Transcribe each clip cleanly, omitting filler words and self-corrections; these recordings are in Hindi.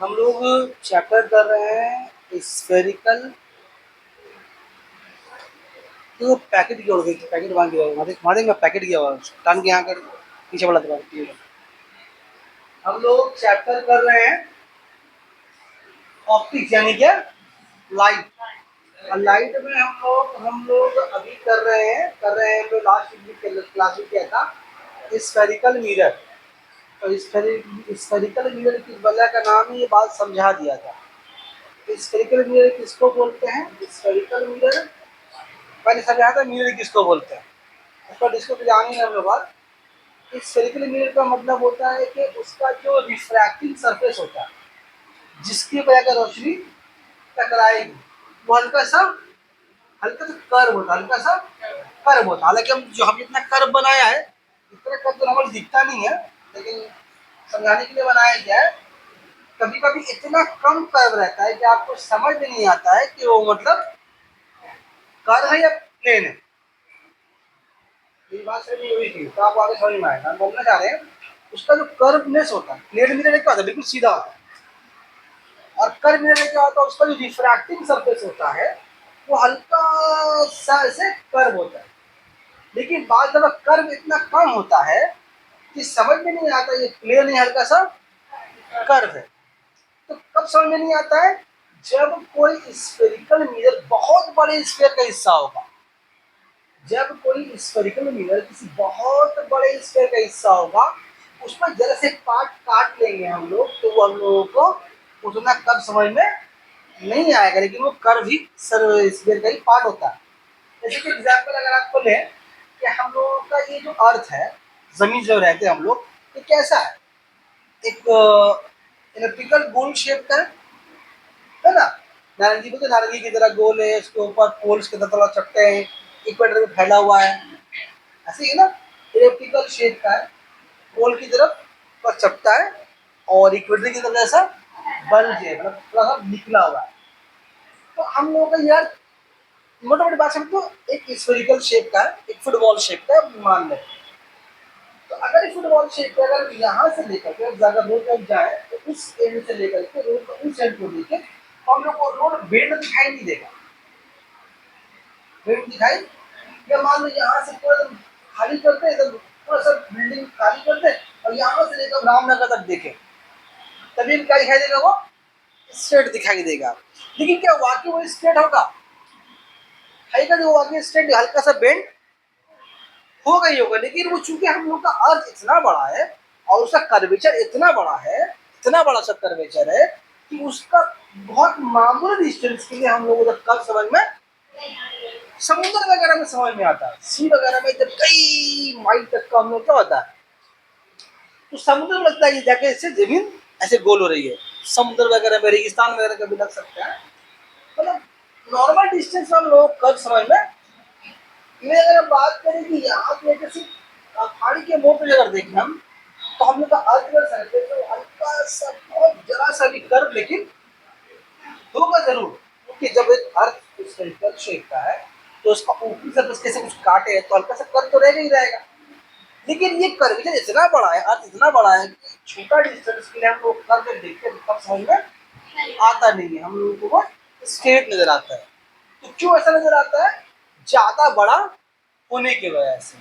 हम लोग चैप्टर कर रहे हैं स्फेरिकल। तो पैकेट की ओर देखिए, पैकेट वहाँ गया हुआ वहाँ देख पैकेट गया हुआ टान के यहाँ कर पीछे वाला दीवार। हम लोग चैप्टर कर रहे हैं ऑप्टिक्स यानी क्या लाइट। लाइट में हम लोग अभी कर रहे हैं जो लास्ट क्लास में किया था स्फेरिकल मिरर। तो स्फेरिकल मिरर की वजह का नाम ही ये बात समझा दिया था। स्फेरिकल मिरर किसको बोलते हैं? स्फेरिकल मिरर मैंने समझा था मिरर किसको बोलते हैं, उसका डिस्को जानेंगे हम लोग बाद। इस स्फेरिकल मिरर का मतलब होता है कि उसका जो रिफ्रैक्टिंग सरफेस होता है जिसकी वजह से रोशनी टकराएगी वो हल्का सा कर्व होता है, हल्का सा कर्व होता है। हालांकि हम इतना कर्व बनाया है, इतना कर्व तो नॉर्मल दिखता नहीं है, लेकिन समझाने के लिए बनाया गया है। कभी कभी इतना कम कर्व रहता है कि आपको समझ में नहीं आता है कि वो मतलब कर्व है या प्लेन है। ये बात सही हुई थी तो आपको आगे समझ में आएगा। हम बोलना चाह रहे हैं उसका जो कर्वनेस होता है, प्लेन मिरर क्या होता है बिल्कुल सीधा होता है, और कर्व मिरर क्या होता है उसका जो रिफ्रैक्टिंग सरफेस होता है वो हल्का सा ऐसे कर्व होता है। लेकिन बाद जब कर्व इतना कम होता है कि समझ में नहीं आता ये प्लेन है हल्का सा कर्व है। तो कब समझ में नहीं आता है? जब कोई स्फेरिकल मिरर बहुत बड़े स्फेयर का हिस्सा होगा। जब कोई स्फेरिकल मिरर किसी बहुत बड़े स्फेयर का हिस्सा होगा, उसमें जरा से पार्ट काट लेंगे हम लोग तो वो हम लोगों को उतना कब समझ में नहीं आएगा, लेकिन वो कर्व ही स्फेयर का ही पार्ट होता है। जैसे कि एग्जाम्पल अगर आपको लें कि हम लोगों का ये जो अर्थ है, जमीन जो रहते हैं हम लोग, ये कैसा है? एक इलेक्ट्रिकल गोल शेप का है ना। नारंगी को तो नारंगी की तरह गोल है, उसके ऊपर पोल्स की तरह थोड़ा चपटे हैं, इक्वेटर में फैला हुआ है, ऐसे ही ना। इलेक्ट्रिकल शेप का है, पोल की तरफ पर चपटा है और इक्वेटर की तरफ ऐसा बल्ज है, मतलब थोड़ा सा निकला हुआ है। तो हम लोगों का यार मोटा मोटी बात समझ तो एक स्फेरिकल शेप का है, एक फुटबॉल शेप का मान लें। तो अगर फुटबॉल शेप पे अगर यहाँ से लेकर के ज्यादा रोड तक जाए तो उस एंड से लेकर के रोड का उस एंड को देखे तो हम लोग को रोड बेंड दिखाई नहीं देगा। बेंड दिखाई, या मान लो यहाँ से पूरा एकदम खाली करते हैं, एकदम पूरा सब बिल्डिंग खाली करते हैं और यहाँ से लेकर रामनगर तक देखे तभी क्या दिखाई देगा? वो स्ट्रेट दिखाई देगा। लेकिन क्या वाकई वो स्ट्रेट होगा? है का जो वाकई स्ट्रेट हल्का सा बेंड होगा ही होगा। लेकिन वो चूंकि हम लोग का अर्थ इतना बड़ा है और उसका कर्वेचर इतना बड़ा है, इतना बड़ा सा कर्वेचर है कि उसका बहुत मामूली डिस्टेंस के लिए हम लोगों को कब समझ में, समुद्र वगैरह में समझ में आता है। सी वगैरह में जब कई माइल तक का हम लोग क्या होता है तो समुद्र में लगता है कि जाके इससे जमीन ऐसे गोल हो रही है। समुद्र वगैरह में, रेगिस्तान वगैरह का भी लग सकता है। मतलब नॉर्मल डिस्टेंस में हम लोग कब समझ में। मैं अगर बात करें कि यहाँ पे जैसे पहाड़ी के मोड़ पे अगर देखें हम तो हम लोग का अर्थ सरफेस तो हल्का सा बहुत जरा सा भी कर्व लेकिन होगा जरूर, क्योंकि जब एक अर्थ स्फेरिकल शेप का है तो उसका ऊपरी सरफेस कैसे कुछ काटे तो हल्का सा कर्व तो रहेगा ही रहेगा। लेकिन ये कर्वेचर इतना बड़ा है, अर्थ इतना बड़ा है कि छोटा डिस्टेंस के लिए हम लोग कर्व देखते हैं तब समझ में आता नहीं है, हम लोगों को स्ट्रेट नजर आता है। तो क्यों ऐसा नजर आता है? ज्यादा बड़ा होने की वजह से।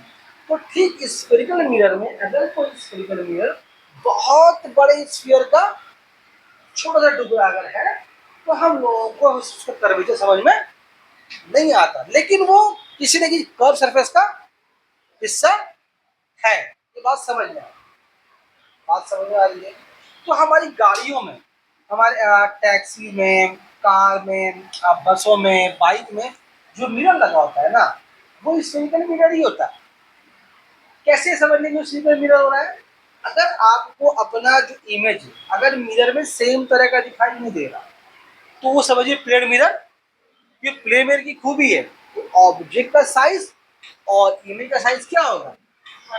तो ठीक स्फेरिकल मिरर में अगर कोई स्फेरिकल मिरर बहुत बड़े स्फीयर का छोटा सा टुकड़ा अगर है तो हम लोगों को उसका कर्वेचर समझ में नहीं आता, लेकिन वो किसी न किसी कर्व सरफेस का हिस्सा है। ये बात समझ में बात समझ में आ रही है। तो हमारी गाड़ियों में, हमारे टैक्सी में, कार में, बसों में, बाइक में जो मिरर लगा होता है ना वो स्फेरिकल मिरर ही होता है। कैसे समझ लेंगे स्फेरिकल मिरर हो रहा है? अगर आपको अपना जो इमेज है अगर मिरर में सेम तरह का दिखाई नहीं दे रहा तो वो समझिए प्लेन मिरर। ये प्लेन मिरर की खूबी है, ऑब्जेक्ट का साइज और इमेज का साइज क्या होगा?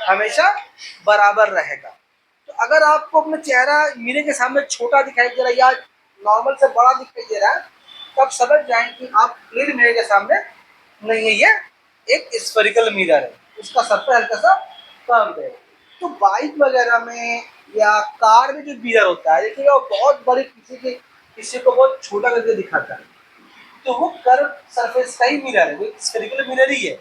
हमेशा बराबर रहेगा। तो अगर आपको अपना चेहरा मिरर के सामने छोटा दिखाई दे रहा है या नॉर्मल से बड़ा दिखाई दे रहा है तो आप समझ जाएं कि आप प्लेन मिरर के सामने नहीं है, ये एक स्फेरिकल मिरर है, उसका सर पे हल्का सा कर्व है। तो बाइक वगैरह में या कार में जो मिरर होता है देखिएगा वो बहुत बड़े किसी को बहुत छोटा करके दिखाता है, तो वो कर्व सरफेस का ही मिरर है, वो स्फेरिकल मिरर ही है।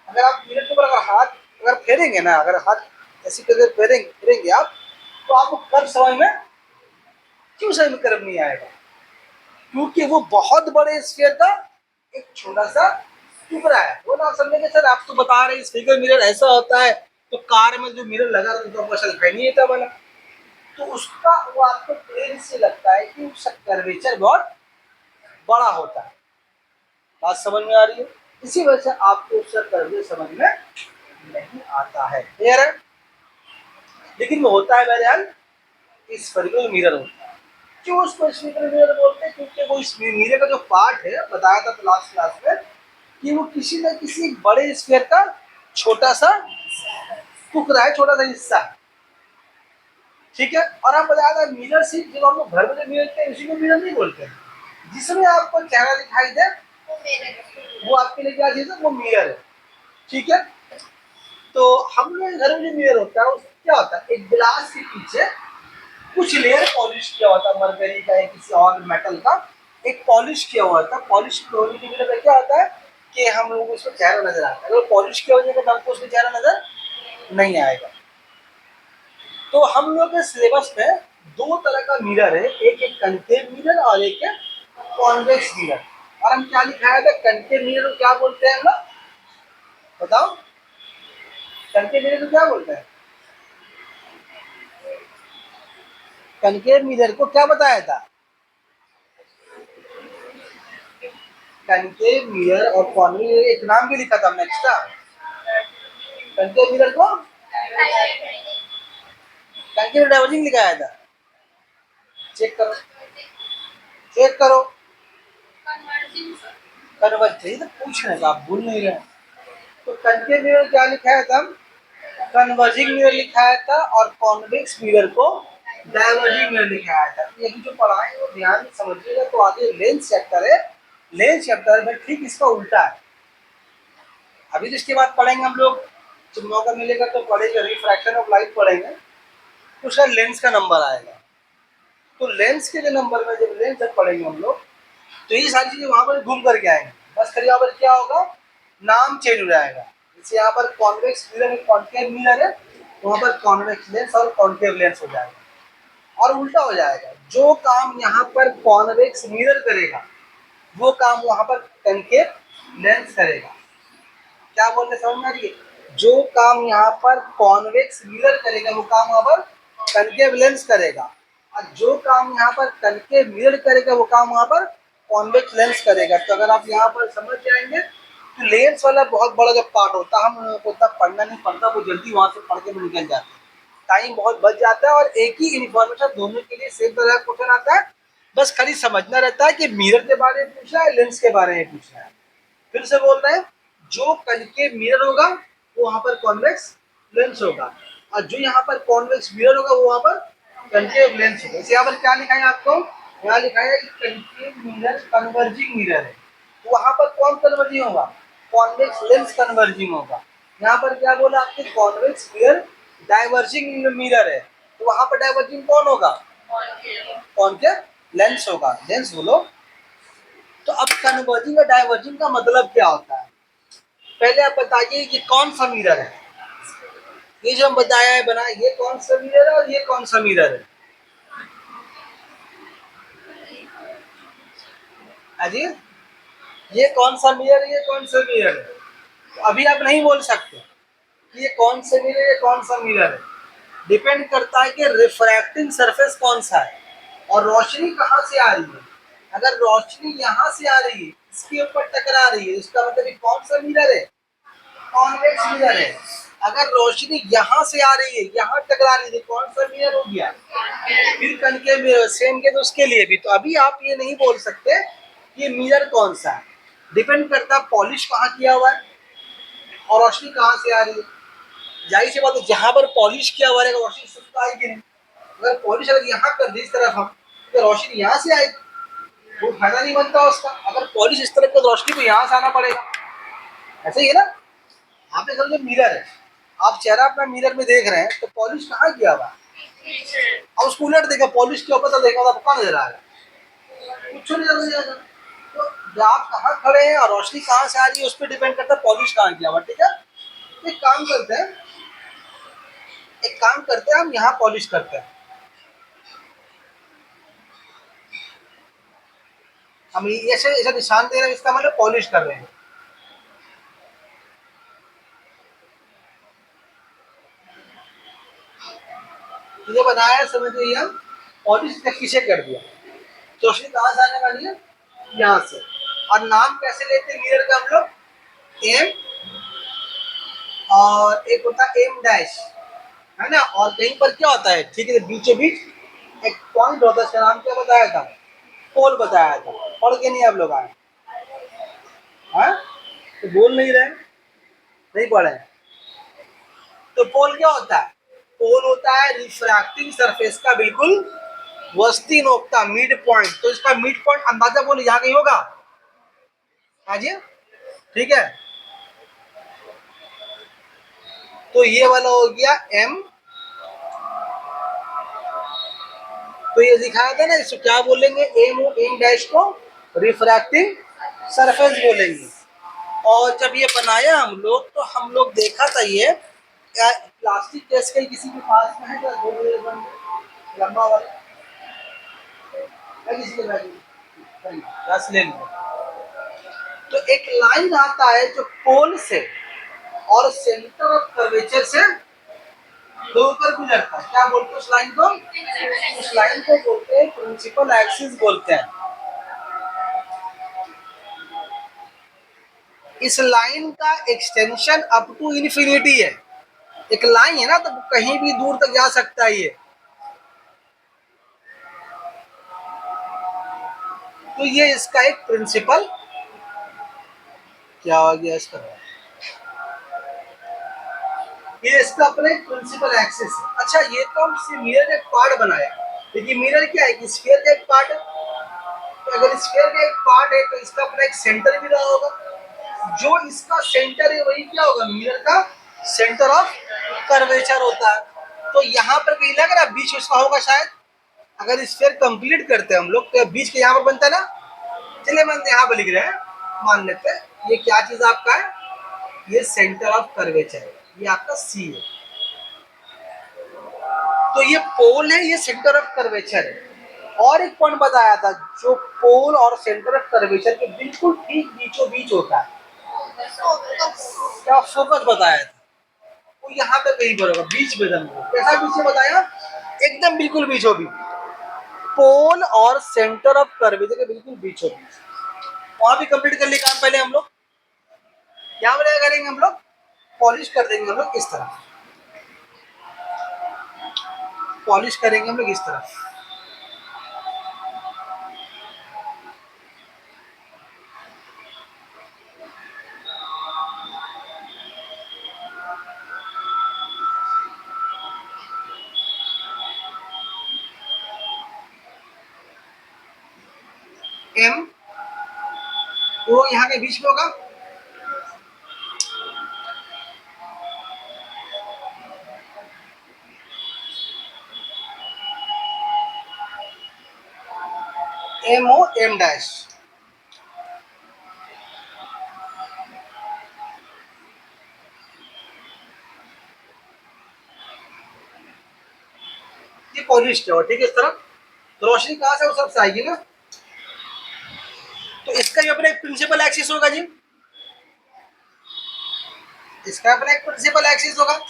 अगर आप मिरर के ऊपर अगर हाथ अगर फेरेंगे ना, अगर हाथ ऐसी करके फेरेंगे आप, तो आपको कर्व समझ में क्यों समझ में कर्व नहीं आएगा? क्योंकि वो बहुत बड़े स्फीयर का एक छोटा सा टुकड़ा है। वो ना समझेंगे सर आप तो बता रहे स्फेरिकल मिरर ऐसा होता है, तो कार में जो मिरर लगा रहता है तो आपको ऐसा दिखाई नहीं देता वाला, तो उसका वो आपको प्लेन से लगता है कि उसका कर्वेचर बहुत बड़ा होता है। बात समझ में आ रही है? इसी वजह से आपको उसका कर्वेचर समझ में नहीं आता है। क्लियर है? लेकिन वो होता है बहरहाल स्फेरिकल मिरर होता है। क्यों उसको स्फेरिकल मिरर बोलते हैं? क्योंकि वो इस मिरर का जो पार्ट है, बताया था लास्ट क्लास में, कि वो किसी न किसी बड़े स्फीयर का छोटा सा टुकड़ा है, छोटा सा हिस्सा है। ठीक है? और आप बताया था मिरर सिर्फ जब हम लोग घर में जो मिरर हैं उसी को मिरर नहीं बोलते हैं। जिसमें आपको चेहरा दिखाई दे वो आपके लिए क्या चीज है? वो मिरर है। ठीक है? तो हम लोग घर में जो मिरर होता है उसमें क्या होता है? एक गिलास के पीछे कुछ लेयर पॉलिश किया होता है, मरकरी का या किसी और मेटल का एक पॉलिश किया हुआ था। पॉलिश होने की वजह से क्या होता है कि हम लोगों को उसमें चेहरा नजर आता है। अगर पॉलिश किया वजह तो हमको उसमें चेहरा नजर नहीं आएगा। तो हम लोग के सिलेबस में दो तरह का मिरर है, एक एक कनकेव मिरर और एक है कॉन्वेक्स मिरर। और हम क्या लिखाया था? कनकेव मिरर को क्या बोलते हैं हम लोग? बताओ, कनकेव मिरर को क्या बोलते हैं? कनकेव मिरर को क्या बताया था? कनकेव मिरर और कॉन्वेक्स मिरर एक नाम भी लिखा था हमने एक्स्ट्रा। कनकेव मिरर को कनकेव डाइवर्जिंग लिखाया था। चेक करो, चेक करो। कन्वर्जिंग तो पूछ रहे थे, आप भूल नहीं रहे। तो कनकेव मिरर क्या लिखाया था? कन्वर्जिंग मिरर लिखाया था, और कॉन्वेक्स मिरर को डाइवर्जिंग मिरर लिखाया था। ये भी जो पढ़ाएं वो ध्यान से समझिएगा। तो आगे लेंस चैप्टर है, लेंस चैप्टर में ठीक इसका उल्टा है। अभी तो इसके बाद पढ़ेंगे हम लोग, जब मौका मिलेगा तो पढ़ेंगे, रिफ्रैक्शन ऑफ लाइट पढ़ेंगे, तो उसका लेंस का नंबर आएगा। तो लेंस के जो नंबर में जब लेंस जब पढ़ेंगे हम लोग, तो ये सारी चीजें वहां पर घूम करके आएंगे। बस खाली यहाँ पर क्या होगा? नाम चेंज हो जाएगा। जैसे यहाँ पर कॉन्वेक्स मिरर है, कॉन्केव मिरर है, तो वहाँ पर कॉन्वेक्स लेंस और कॉन्केव लेंस हो जाएगा। और उल्टा हो जाएगा, जो काम यहाँ पर कॉन्वेक्स मिरर करेगा वो काम वहाँ पर कनकेव लेंस करेगा। क्या बोल रहे समझ में आ रही है? जो काम यहाँ पर कॉन्वेक्स मिरर करेगा वो काम वहाँ पर कनकेव लेंस करेगा, और जो काम यहाँ पर कनकेव मिरर करेगा वो काम वहाँ पर कॉन्वेक्स लेंस करेगा। तो अगर आप यहाँ पर समझ जाएंगे तो लेंस वाला बहुत बड़ा जो पार्ट होता है हम लोगों को उतना पढ़ना नहीं पड़ता, वो जल्दी वहाँ से पढ़ के भी निकल जाते हैं, टाइम बहुत बच जाता है, और एक ही इन्फॉर्मेशन दोनों के लिए सेम तरह का क्वेश्चन आता है। बस खाली समझना रहता है कि मिरर के बारे में पूछना है, लेंस के बारे में पूछना है। फिर से बोल रहे हैं, जो कनकेव मिरर होगा वो वहां पर कॉन्वेक्स लेंस होगा, और जो यहाँ पर कॉन्वेक्स मिरर होगा वो वहां पर कनकेव लेंस होगा। इसे यहाँ पर क्या लिखा है आपको? यहाँ लिखा है कि कनकेव मिरर कन्वर्जिंग मिरर है, तो वहां पर कौन कन्वर्जिंग होगा? कॉन्वेक्स लेंस कन्वर्जिंग होगा। यहाँ पर क्या बोला आपके? कॉन्वेक्स मिरर डाइवर्जिंग मिरर है, तो वहां पर डाइवर्जिंग कौन होगा? कॉन्केव लेंस होगा। लेंस बोलो। तो अब कन्वर्जिंग और डाइवर्जिंग का मतलब क्या होता है? पहले आप बताइए कि कौन सा मिरर है? ये जो हम बताया है बना, ये कौन सा मिरर है और ये कौन सा मिरर है? अजी, ये कौन सा मिरर है, ये कौन सा मिरर है? तो अभी आप नहीं बोल सकते कि ये कौन सा मिरर है, ये कौन सा मिरर है। डिपेंड करता है कि रिफ्रैक्टिंग सरफेस कौन सा है और रोशनी कहाँ से आ रही है। अगर रोशनी यहाँ से आ रही है, इसके ऊपर टकरा रही है, इसका मतलब ये कौन सा मिरर है? कॉन्वेक्स मिरर है। अगर रोशनी यहाँ से आ रही है, यहाँ टकरा रही है, कौन सा मिरर हो गया? फिर कनकेव मिरर। सेम के तो उसके लिए भी। तो अभी आप ये नहीं बोल सकते कि मिरर कौन सा है। डिपेंड करता है पॉलिश कहाँ किया हुआ है और रोशनी कहाँ से आ रही है। जाहिर सी बात है, जहाँ पर पॉलिश किया हुआ है रोशनी सुस्त आएगी नहीं। अगर पॉलिश अगर यहाँ कर दी इस तरफ हम, तो रोशनी यहाँ से आएगी, वो फायदा नहीं बनता उसका। अगर पॉलिश इस तरफ तो रोशनी को यहाँ से आना पड़ेगा। ऐसे ही है ना? आपने समझो मिरर है, आप चेहरा अपना मिरर में देख रहे हैं, तो पॉलिश कहाँ किया हुआ है? अब उसको उलट देगा, पॉलिश के ऊपर तो देखा था कहाँ नजर आ रहा है, कुछ नहीं नजर आ रहा। तो आप कहाँ खड़े हैं और रोशनी कहाँ से आ रही है उस पर डिपेंड करता है पॉलिश कहाँ किया हुआ। ठीक है, एक काम करते हैं, हम यहाँ पॉलिश करते हैं। हम ऐसे ऐसा निशान दे रहे हैं, इसका मतलब पॉलिश कर रहे हैं। ये बनाया समझिए हम पॉलिश इसका पीछे कर दिया। तो रोशनी कहाँ से आने वाली है, यहाँ से। और नाम कैसे लेते हैं मिरर का हम लोग, एम, और एक होता है एम डैश, है ना। और कहीं पर क्या होता है, ठीक है, बीचों बीच एक पॉइंट होता है, इसका नाम क्या बताया था, पोल बताया था। पढ़ के नहीं आप लोग आए हैं, तो बोल नहीं रहे, नहीं पढ़े। तो पोल क्या होता है, पोल होता है रिफ्रैक्टिंग सरफेस का बिल्कुल वस्ती नोकता, मिड पॉइंट। तो इसका मिड पॉइंट अंदाजा बोलो यहाँ कहीं होगा, हाँ जी, ठीक है। तो ये वाला हो गया एम। तो ये दिखाया था ना, इसको क्या बोलेंगे, एम डैश को रिफ्रैक्टिंग सरफेस बोलेंगे। और जब ये बनाया हम लोग, तो हम लोग देखा था ये प्लास्टिक के स्केल किसी के पास में है क्या, दो लंबा वाला है किसी के पास, ले लो। तो एक लाइन आता है जो पोल से और सेंटर ऑफ कर्वेचर से दो ऊपर गुजरता है, क्या बोलते हैं उस लाइन को, उस लाइन को बोलते हैं प्रिंसिपल एक्सिस बोलते हैं। इस लाइन का एक्सटेंशन अप टू इन्फिनिटी है। एक लाइन है ना, तो कहीं भी दूर तक जा सकता है ये। तो ये इसका एक प्रिंसिपल, क्या हो गया इसका, ये इसका अपना एक प्रिंसिपल एक्सिस है। अच्छा, ये तो हम मिरर का एक पार्ट बनाया, देखिए मिरर क्या है कि स्फीयर का एक पार्ट है। तो अगर स्फीयर का एक पार्ट है तो इसका अपना एक सेंटर भी रहा होगा, जो इसका सेंटर है वही क्या होगा, मिरर का सेंटर ऑफ कर्वेचर होता है। तो यहाँ पर कहीं लग रहा है बीच उसका होगा शायद। अगर स्फीयर कंप्लीट करते हैं हम लोग तो बीच के यहाँ पर बनता है ना। चलिए मैं यहाँ पर लिख रहे हैं, मान लेते हैं ये क्या चीज आपका है, ये सेंटर ऑफ कर्वेचर है, ये आपका सी है। तो ये पोल है, ये सेंटर ऑफ कर्वेचर है। और एक पॉइंट बताया था जो पोल और सेंटर ऑफ कर्वेचर के बिल्कुल ठीक बीचों बीच होता है, क्या फोकस बताया था, वो यहाँ पे कहीं पर होगा, बीच में दम कैसा बीच में बताया, एकदम बिल्कुल बीचों बीच, पोल और सेंटर ऑफ कर्वेचर के बिल्कुल बीचों बीच। वहां भी कंप्लीट कर लिए काम पहले हम लोग। क्या बनाया करेंगे हम लोग, पॉलिश कर देंगे हम लोग इस तरह, पॉलिश करेंगे हम लोग इस तरह। एम वो यहाँ के बीच में होगा, एम ओ एम डैश। ये पॉलिश है, ठीक है, इस तरफ। तो रोशनी कहाँ से उस तरफ से आएगी ना, तो इसका भी अपना एक प्रिंसिपल एक्सिस होगा जी, इसका अपना एक प्रिंसिपल एक्सिस होगा।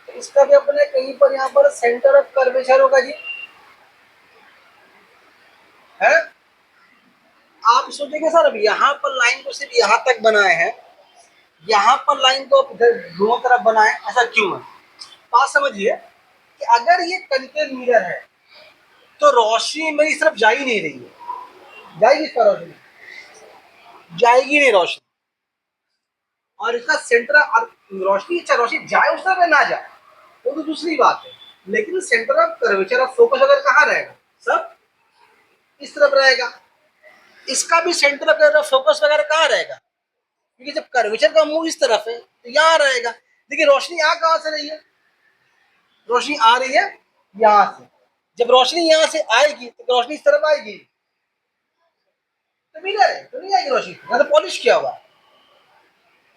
इसका भी अपने कहीं पर यहाँ पर सेंटर ऑफ कर्वेचर होगा जी, है। आप सोचेंगे सर अब यहाँ पर लाइन को सिर्फ यहाँ तक बनाए हैं, यहाँ पर लाइन को इधर दोनों तरफ बनाए, ऐसा क्यों है। बात समझिए कि अगर ये कनकेव मिरर है तो रोशनी मेरी तरफ जा ही नहीं रही है, जाएगी इस पर रोशनी? जाएगी नहीं रोशनी। और इसका सेंटर और रोशनी, अच्छा रोशनी जाए उस तरफ ना जाए वो तो दूसरी बात है, लेकिन centre of curvature of focus अगर कहाँ रहेगा? सब इस तरफ रहेगा। इसका भी सेंटर ऑफ फोकस वगैरह कहाँ रहेगा? क्योंकि जब कर्वेचर का मुंह इस तरफ है तो यहाँ रहेगा। देखिए रोशनी यहाँ कहाँ से रही है? रोशनी आ रही है यहाँ से। जब रोशनी यहाँ से आएगी तो रोशनी इस तरफ आएगी, तो मिरर है तो नहीं आएगी रोशनी, ना तो पॉलिश किया हुआ।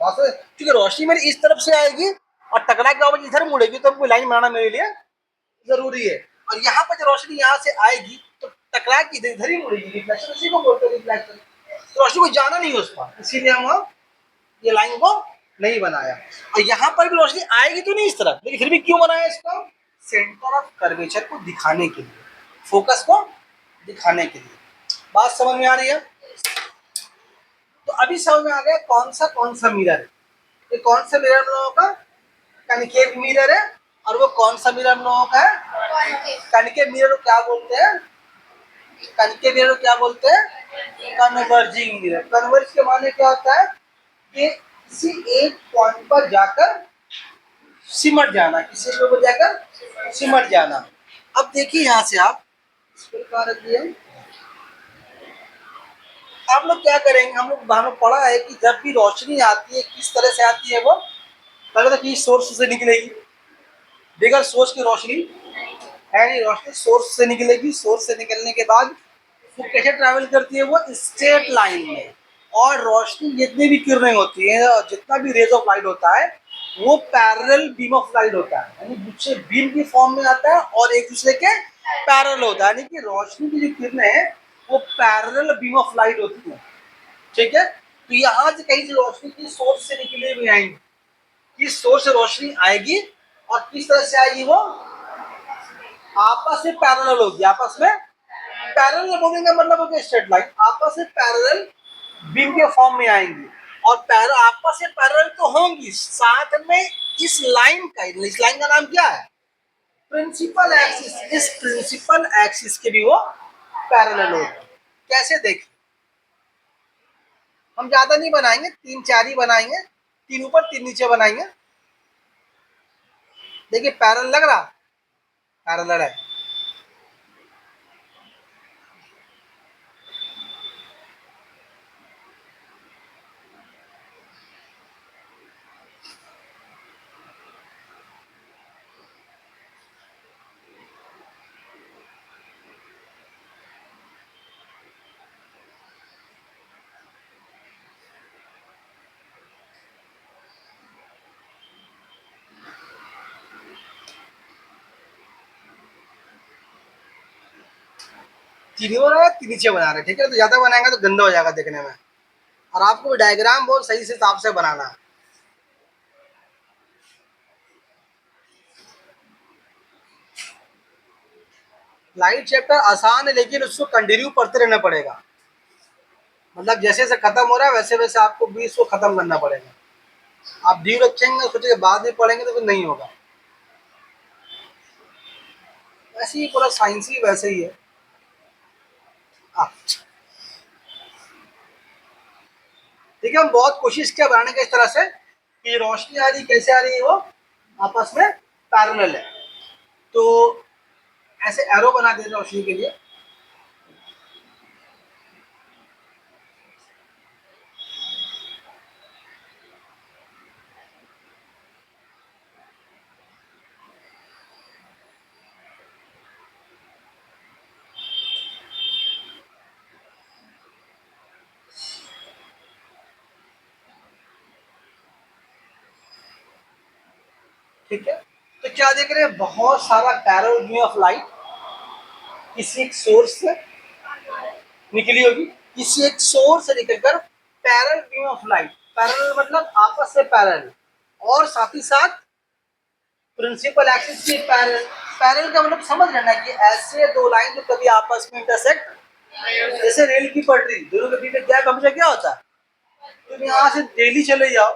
क्योंकि रोशनी मेरी इस तरफ से आएगी और टकरा के वापस इधर मुड़ेगी, तो हमको लाइन बनाना मेरे लिए जरूरी है। और यहाँ पर जब रोशनी यहाँ से आएगी तो टकरा के इधर ही मुड़ेगी, रिफ्लेक्शन इसी को बोलते हैं रिफ्लेक्शन। तो रोशनी को जाना नहीं है उस पर, इसीलिए हम ये लाइन को नहीं बनाया। और यहाँ पर भी रोशनी आएगी तो नहीं इस तरफ, लेकिन फिर भी क्यों बनाया इसको? सेंटर ऑफ कर्वेचर को दिखाने के लिए, फोकस को दिखाने के लिए। बात समझ में आ रही है? तो अभी समझ में आ गया कौन सा मिरर है। ये कौन सा मिरर लोगों का? कनिकेव मिरर है। और वो कौन सा मिरर लोगों का है? कनिकेव मिरर को क्या बोलते हैं? कनिकेव मिरर को क्या बोलते हैं? Converging mirror. कन्वर्ज के माने क्या होता है? कि किसी एक पॉइंट पर जाकर सिमट जाना, किसी एक पर जाकर सिमट जाना। अब देखिए यहाँ से आप लोग क्या करेंगे, हम लोग पढ़ा है कि जब भी रोशनी आती है किस तरह से आती है? वो पहले तो किसी सोर्स से निकलेगी, बगैर सोर्स की रोशनी है नहीं। रोशनी सोर्स से निकलेगी, सोर्स से निकलने के बाद वो कैसे ट्रैवल करती है? वो स्ट्रेट लाइन में। और रोशनी जितनी भी किरणें होती है, जितना भी रेज ऑफ लाइट होता है, वो पैरेलल बीम ऑफ लाइट होता है, यानी दूसरे बीम की फॉर्म में आता है और एक दूसरे के पैरेलल होता है। यानी कि रोशनी की जो किरणें हैं वो पैरेलल बीम ऑफ लाइट होती है, ठीक है। तो यहाँ से कहीं से रोशनी की सोर्स से निकली हुई आएंगी, किस सोर्स से रोशनी आएगी और किस तरह से आएगी? वो आपस में पैरेलल होगी। आपस में पैरेलल होने का मतलब हो गया स्ट्रेट लाइन। आपस में पैरेलल बीम के फॉर्म में आएंगी और आपस में पैरेलल तो होंगी, साथ में इस लाइन का नाम क्या है? Principal axis. इस प्रिंसिपल एक्सिस के भी वो पैरेलल होगी। कैसे? देखिए हम ज्यादा नहीं बनाएंगे, 3-4 ही बनाएंगे, 3 ऊपर 3 नीचे बनाएंगे। देखिए पैरेलल लग रहा? पैरेलल है। तीन बना रहे, नीचे बना रहे, ठीक है। तो ज्यादा बनाएंगे तो गंदा हो जाएगा देखने में। और आपको डायग्राम बहुत सही से हिसाब से बनाना है। लाइट चैप्टर आसान है, लेकिन उसको कंटिन्यू पढ़ते रहना पड़ेगा। मतलब जैसे जैसे खत्म हो रहा है वैसे वैसे आपको भी इसको खत्म करना पड़ेगा। आप ड्यू रखेंगे, सोचेंगे बाद में पढ़ेंगे तो फिर नहीं होगा। वैसे ही पूरा साइंस ही वैसे ही है। ठीक है, हम बहुत कोशिश किया बनाने का इस तरह से कि रोशनी आ रही कैसे आ रही है, वो आपस में पैरेलल है। तो ऐसे एरो बना देते रोशनी के लिए। ठीक है, तो क्या देख रहे हैं? बहुत सारा पैरेलल बीम ऑफ लाइट किसी एक सोर्स से निकली होगी, किसी एक सोर्स से निकलकर parallel beam of light, parallel मतलब आपस में पैरेलल, और साथ ही साथ प्रिंसिपल एक्सिस की पैरेलल। पैरेलल का मतलब समझ लेना कि ऐसे दो लाइन जो कभी आपस में इंटरसेक्ट, जैसे रेल की पटरी, दोनों के बीच में गैप हमेशा क्या होता है? तुम यहाँ से दिल्ली चले जाओ,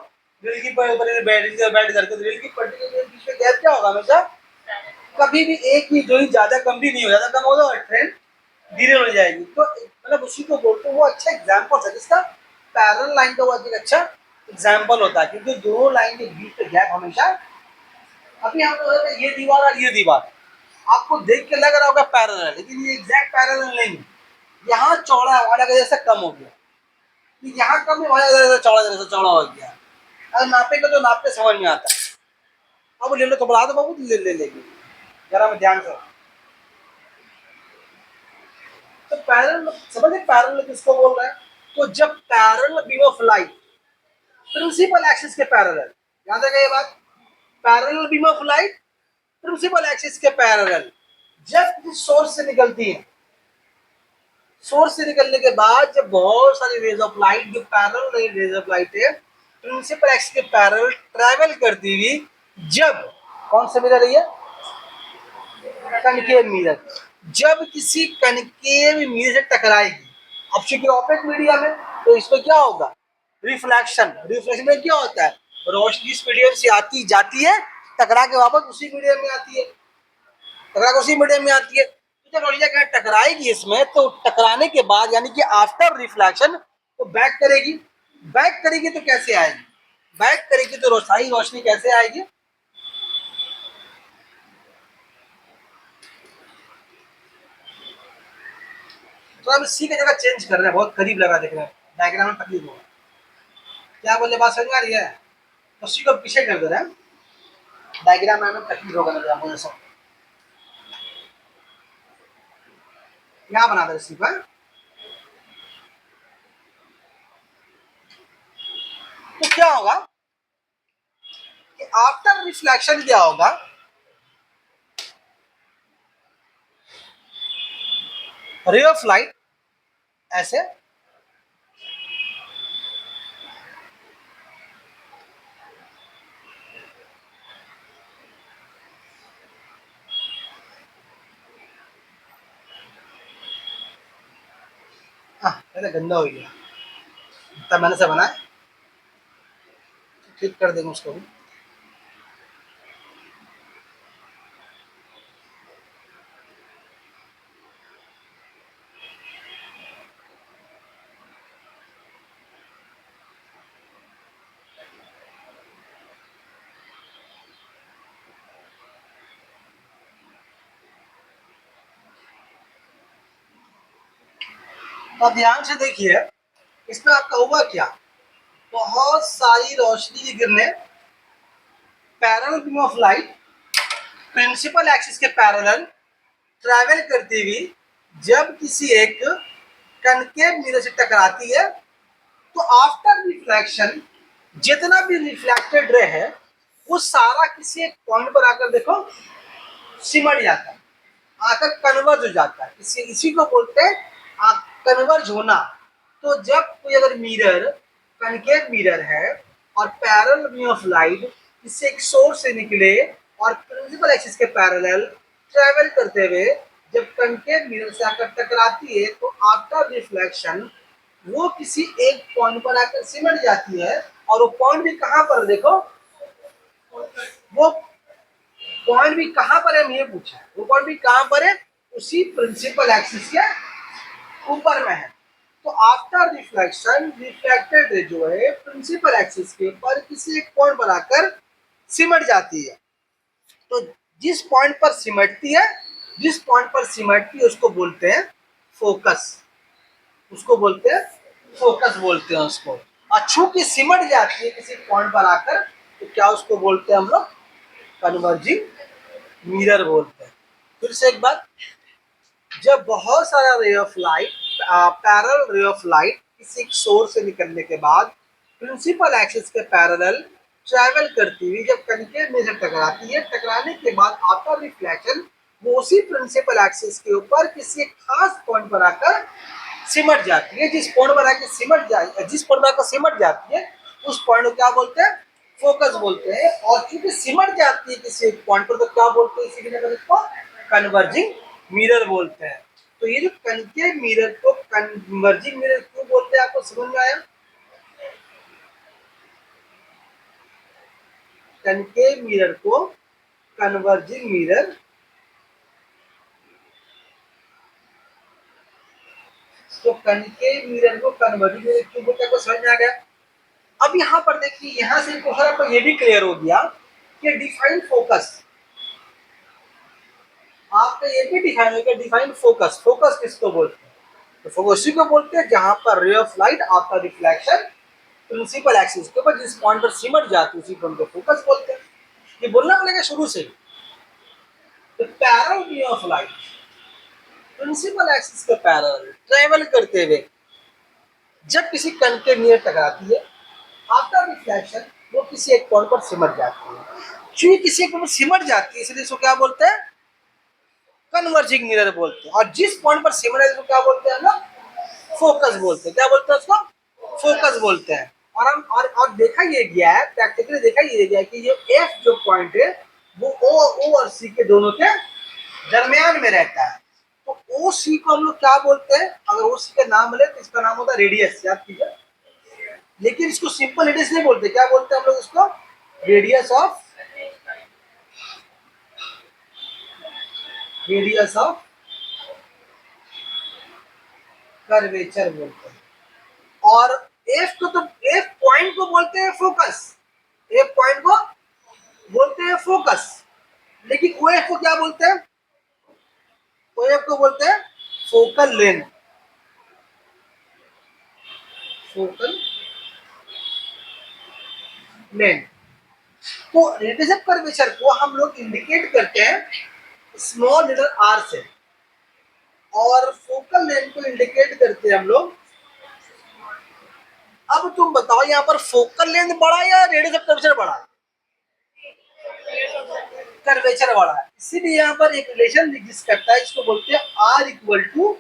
रेल की पटरी बैठ करके, रेल की पटरी के बीच में गैप क्या होगा? हमेशा कभी भी एक ही जो ही ज्यादा कम भी नहीं हो, ज्यादा कम होगा और ट्रेन धीरे हो जाएगी। तो मतलब उसी को बोलते हैं, वो अच्छा एग्जाम्पल है जिसका पैरेलल लाइन का वो एक अच्छा एग्जाम्पल होता है, क्योंकि दोनों लाइन के बीच का गैप हमेशा, अभी हम लोग ये दीवार और ये दीवार आपको देख के लग रहा होगा पैरेलल है, लेकिन ये एग्जैक्ट पैरेलल नहीं है। यहाँ चौड़ा है, वाला जैसे कम हो गया, यहाँ कम है, वाला जैसे चौड़ा जैसे चौड़ा हो गया। अगर नापेंगे तो नाप के समझ में आता है। अब ले लो तो बढ़ा दो बाबू, ले ले लेंगे जरा मैं ध्यान से। तो पैरेलल समझे, पैरेलल किसको बोल रहा है? तो जब parallel beam of light principal axis के पैरेलल, याद रखिए ये बात, parallel beam of light principal axis के पैरेलल जब किसी सोर्स से निकलती है, सोर्स से निकलने के बाद जब बहुत सारी रेज ऑफ लाइट, जो पैरेलल रेज ऑफ लाइट है प्रिंसिपल एक्सिस के पैरेलल ट्रैवल करती हुई, जब कौन सा मिरर है, कनकेव मिरर, जब किसी कनकेव मिरर से टकराएगी, अब चूंकि ओपेक मीडियम है तो इसमें क्या होगा, रिफ्लेक्शन। रिफ्लेक्शन में क्या होता है, रोशनी जिस मीडियम से आती जाती है टकरा के वापस उसी मीडियम में आती है, टकरा के उसी मीडियम में आती है। तो जब रोशनी अगर टकराएगी इसमें, तो टकराने के बाद यानी कि आफ्टर रिफ्लेक्शन तो बैक करेगी। बैक करेगी तो कैसे आएगी, बैक करेगी तो रोशनी रोशनी कैसे आएगी, तो हम सी की जगह चेंज कर रहे हैं, बहुत करीब लगा देख रहे हैं, डायग्राम में तकलीफ होगा। क्या बोले, बात समझ आ रही है? तो सी को पीछे कर दे रहे हैं, डायग्राम में तकलीफ होगा लग रहा है मुझे सब। क्या बना दे सी पर, तो क्या होगा कि आफ्टर रिफ्लेक्शन क्या होगा, रे ऑफ लाइट ऐसे पहले गंदा हो गया, तब मैंने से बनाया, ठीक कर देंगे उसको भी। तो ध्यान से देखिए, इसमें आपका हुआ क्या, बहुत सारी रोशनी की किरणें parallel beam of light principal axis के पैरेलल ट्रैवल करती हुई जब किसी एक कनकेव मिरर से टकराती है, तो आफ्टर रिफ्लेक्शन जितना भी रिफ्लेक्टेड रे है वो सारा किसी एक पॉइंट पर आकर देखो सिमट जाता है, आकर कन्वर्ज हो जाता है। इसी को बोलते हैं कन्वर्ज होना। तो जब कोई अगर मिरर कनकेव मिरर है और पैरेलल बीम ऑफ लाइट इससे एक सोर्स से निकले और प्रिंसिपल एक्सिस के पैरेलल ट्रैवल करते हुए जब कनकेव मिरर से आकर टकराती है, तो आफ्टर रिफ्लेक्शन वो किसी एक पॉइंट पर आकर सिमट जाती है। और वो पॉइंट भी कहाँ पर देखो, वो पॉइंट भी कहाँ पर है, हम ये पूछा है, वो पॉइंट भी कहाँ पर है, उसी प्रिंसिपल एक्सिस के ऊपर में है। तो आफ्टर रिफ्लेक्शन रिफ्लेक्टेड रे जो है प्रिंसिपल एक्सिस के ऊपर किसी एक पॉइंट पर आकर सिमट जाती है। तो जिस पॉइंट पर सिमटती है, जिस पॉइंट पर सिमटती है उसको बोलते हैं फोकस, उसको बोलते हैं फोकस बोलते हैं उसको। और चूंकि सिमट जाती है किसी पॉइंट पर आकर, तो क्या उसको बोलते हैं हम लोग, कन्वर्जिंग मिरर बोलते हैं। फिर से एक बार, जब बहुत सारा रे of light parallel ray of light किसी सोर्स से निकलने के बाद प्रिंसिपल एक्सिस के पैरेलल ट्रैवल करती हुई जब कनकेव में से टकराती है, टकराने के बाद आफ्टर रिफ्लेक्शन वो उसी प्रिंसिपल एक्सिस के ऊपर किसी एक खास पॉइंट पर आकर सिमट जाती है। जिस पॉइंट पर आकर सिमट जाए, जिस पॉइंट पर आकर सिमट जाती है उस पॉइंट को क्या बोलते हैं, फोकस बोलते हैं। और चूंकि सिमट जाती है किसी एक पॉइंट पर, तो क्या बोलते हैं, इसी के इसको कन्वर्जिंग मिरर बोलते हैं। तो ये जो कनकेव मिरर को कन्वर्जिंग मिरर क्यों बोलते हैं, आपको समझ में आया? कनकेव मिरर को कन्वर्जिंग मिरर तो कनकेव मिरर को कन्वर्जिंग मिरर क्यों बोलते हैं, आपको समझ में आ गया। अब यहाँ पर देखिए, यहाँ से सर आपको ये भी क्लियर हो गया कि डिफाइन फोकस, आपका ये भी डिफाइन हो गया डिफाइन फोकस। फोकस किसको बोलते हैं, तो फोकस उसी को बोलते हैं जहां पर रे ऑफ लाइट आपका रिफ्लेक्शन प्रिंसिपल एक्सिस के ऊपर जिस पॉइंट पर सिमट जाती है उसी पॉइंट को फोकस बोलते हैं। ये बोलना पड़ेगा शुरू से। तो parallel ray of light principal axis के पैरेलल ट्रेवल करते हुए जब किसी कण के नियर टकराती है, आफ्टर रिफ्लेक्शन वो किसी एक पॉइंट पर सिमट जाती है। क्योंकि किसी एक पॉइंट पर सिमट जाती है इसलिए इसको क्या बोलते हैं, कन्वर्जिंग मिरर बोलते हैं। और जिस पॉइंट पर सिमट है उसको क्या बोलते हैं हम लोग, फोकस बोलते हैं। क्या बोलते हैं उसको, फोकस बोलते हैं। और हम और देखा ये गया है, प्रैक्टिकली देखा ये गया है कि जो एफ जो पॉइंट है वो ओ और सी के दोनों के दरमियान में रहता है। तो ओ सी को हम लोग क्या बोलते हैं, अगर ओ सी का नाम ले तो इसका नाम होता है रेडियस, याद कीजिए। लेकिन इसको सिंपल रेडियस नहीं बोलते, क्या बोलते हैं हम लोग इसको, रेडियस ऑफ कर्वेचर बोलते हैं। और एफ को तो एफ पॉइंट को बोलते हैं फोकस, एफ पॉइंट को बोलते हैं फोकस। लेकिन ओ एफ को क्या बोलते हैं, ओ एफ को बोलते हैं फोकल लेंथ, फोकल लेंथ। तो रेडियस ऑफ कर्वेचर को हम लोग इंडिकेट करते हैं स्मॉल लेटर आर से, और फोकल लेंथ को इंडिकेट करते हैं हम लोग। अब तुम बताओ यहाँ पर फोकल लेंथ बड़ा या रेडियस ऑफ कर्वेचर बड़ा है, कर्वेचर बड़ा है। इसीलिए यहाँ पर एक रिलेशन एग्जिस्ट करता है, इसको बोलते हैं आर इक्वल टू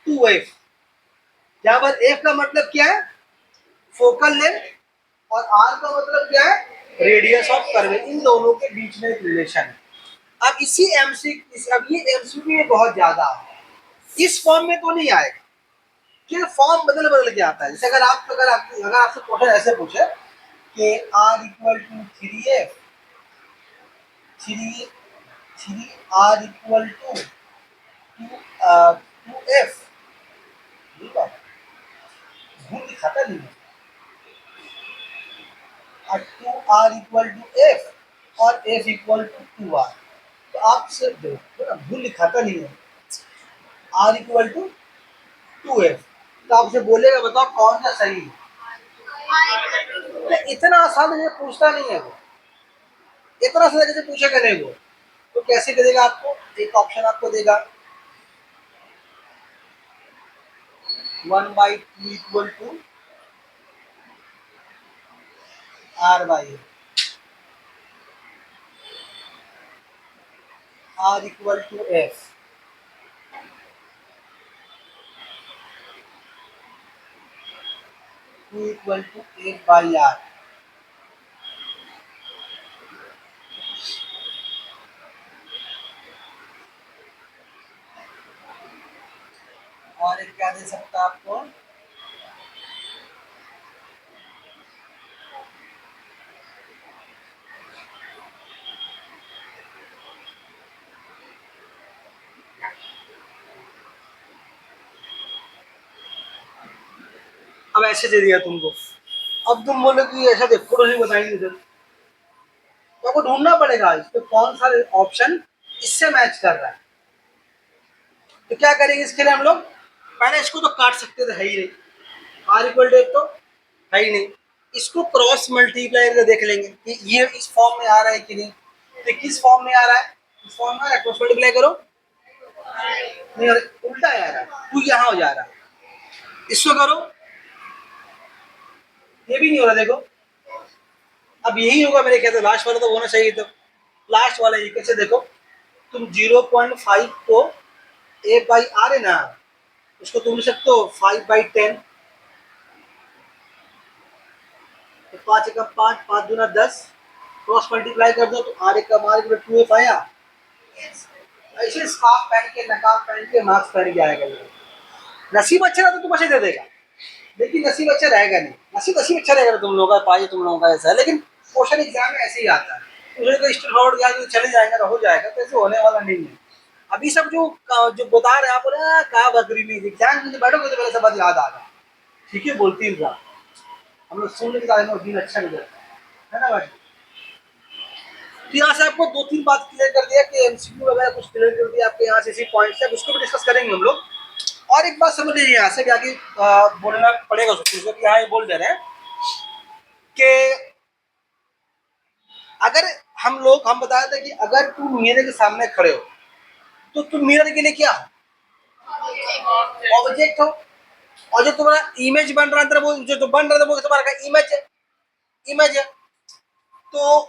2f। यहाँ पर f का मतलब क्या है, फोकल लेंथ, और r का मतलब क्या है, रेडियस ऑफ कर्व। इन दोनों के बीच में एक रिलेशन है। अब इसी अब ये एमसीक्यू में बहुत ज्यादा है, इस फॉर्म में तो नहीं आएगा, कि फॉर्म बदल बदल के आता है। जैसे अगर आपसे क्वेश्चन ऐसे पूछे कि r equal to 3f, 3r equal to 2f, भूल दिखाता नहीं है, और 2r इक्वल टू f और f इक्वल टू 2r। तो आप सिर्फ देखो ना, भूल दिखाता नहीं है, r इक्वल टू 2f। तो आपसे बोलेगा बताओ कौन सा सही है, तो इतना आसान ये पूछता नहीं है वो, इतना सा कैसे पूछेगा नहीं वो। तो कैसे करेगा, आपको एक ऑप्शन आपको देगा 1/2 equal to r/a, r equal to f, two equal to 8/r। और एक क्या दे सकता है आपको, अब ऐसे दे दिया तुमको। अब तुम बोलो कि ऐसा देखो तो नहीं बताएंगे इधर, तो आपको ढूंढना पड़ेगा इस पे कौन सा ऑप्शन इससे मैच कर रहा है। तो क्या करेंगे इसके लिए हम लोग, पहले इसको तो काट सकते थे, है ही नहीं, आर इक्वल टू तो है ही नहीं। इसको क्रॉस मल्टीप्लाई करके देख लेंगे कि ये इस फॉर्म में आ रहा है कि नहीं। तो किस फॉर्म में आ रहा है, इस फॉर्म में आ रहा है, क्रॉस मल्टीप्लाई करो, नहीं उल्टा आ रहा है, टू यहाँ हो जा रहा है, इसको करो, ये भी नहीं हो रहा, देखो अब यही होगा मेरे ख्याल से, लास्ट वाला तो होना चाहिए। तो लास्ट वाला ये कैसे, देखो तुम 0.5 को a/r है ना, उसको तुम लिख सकते हो 5/10, तो 5 का 5, 5 दूना 10, क्रॉस मल्टीप्लाई कर दो तो r का मार्क में 2f आया। ऐसे स्कार्फ पहन के, नकाब पहन के, मास्क पहन के आएगा ये। नसीब अच्छा रहा तो तुम अच्छे दे देगा, लेकिन नसीब अच्छा रहेगा नहीं। नसीब अच्छा रहेगा तो तुम लोगों का पाई, तुम लोगों का ऐसा है। लेकिन क्वेश्चन एग्जाम में ऐसे ही आता है, उसमें तो स्ट्रेट फॉरवर्ड गया तो चले जाएगा तो हो जाएगा, तो ऐसे होने वाला नहीं है। अभी सब जो बता रहे हैं आप, बोले कहा बकरी नहीं, एग्जाम में बैठोगे तो पहले सब बात याद आ गया। ठीक है, बोलती है हम लोग सुन लेते हैं, दिन अच्छा नहीं जाता है ना भाई। तो यहाँ से आपको दो तीन बात क्लियर कर दिया कि एमसीक्यू वगैरह कुछ क्लियर कर दिया आपके यहाँ से, इसी पॉइंट है, उसको भी डिस्कस करेंगे हम लोग। और एक बात समझ लीजिए यहाँ से, आगे बोलना पड़ेगा उसको, कि यहाँ ये बोल दे रहे हैं कि अगर हम बताए थे कि अगर तुम मिरर के सामने खड़े हो तो तुम मिरर के लिए क्या हो, ऑब्जेक्ट हो। और जो तुम्हारा इमेज बन रहा है वो जो बन रहा है वो तुम्हारा इमेज है, इमेज है। तो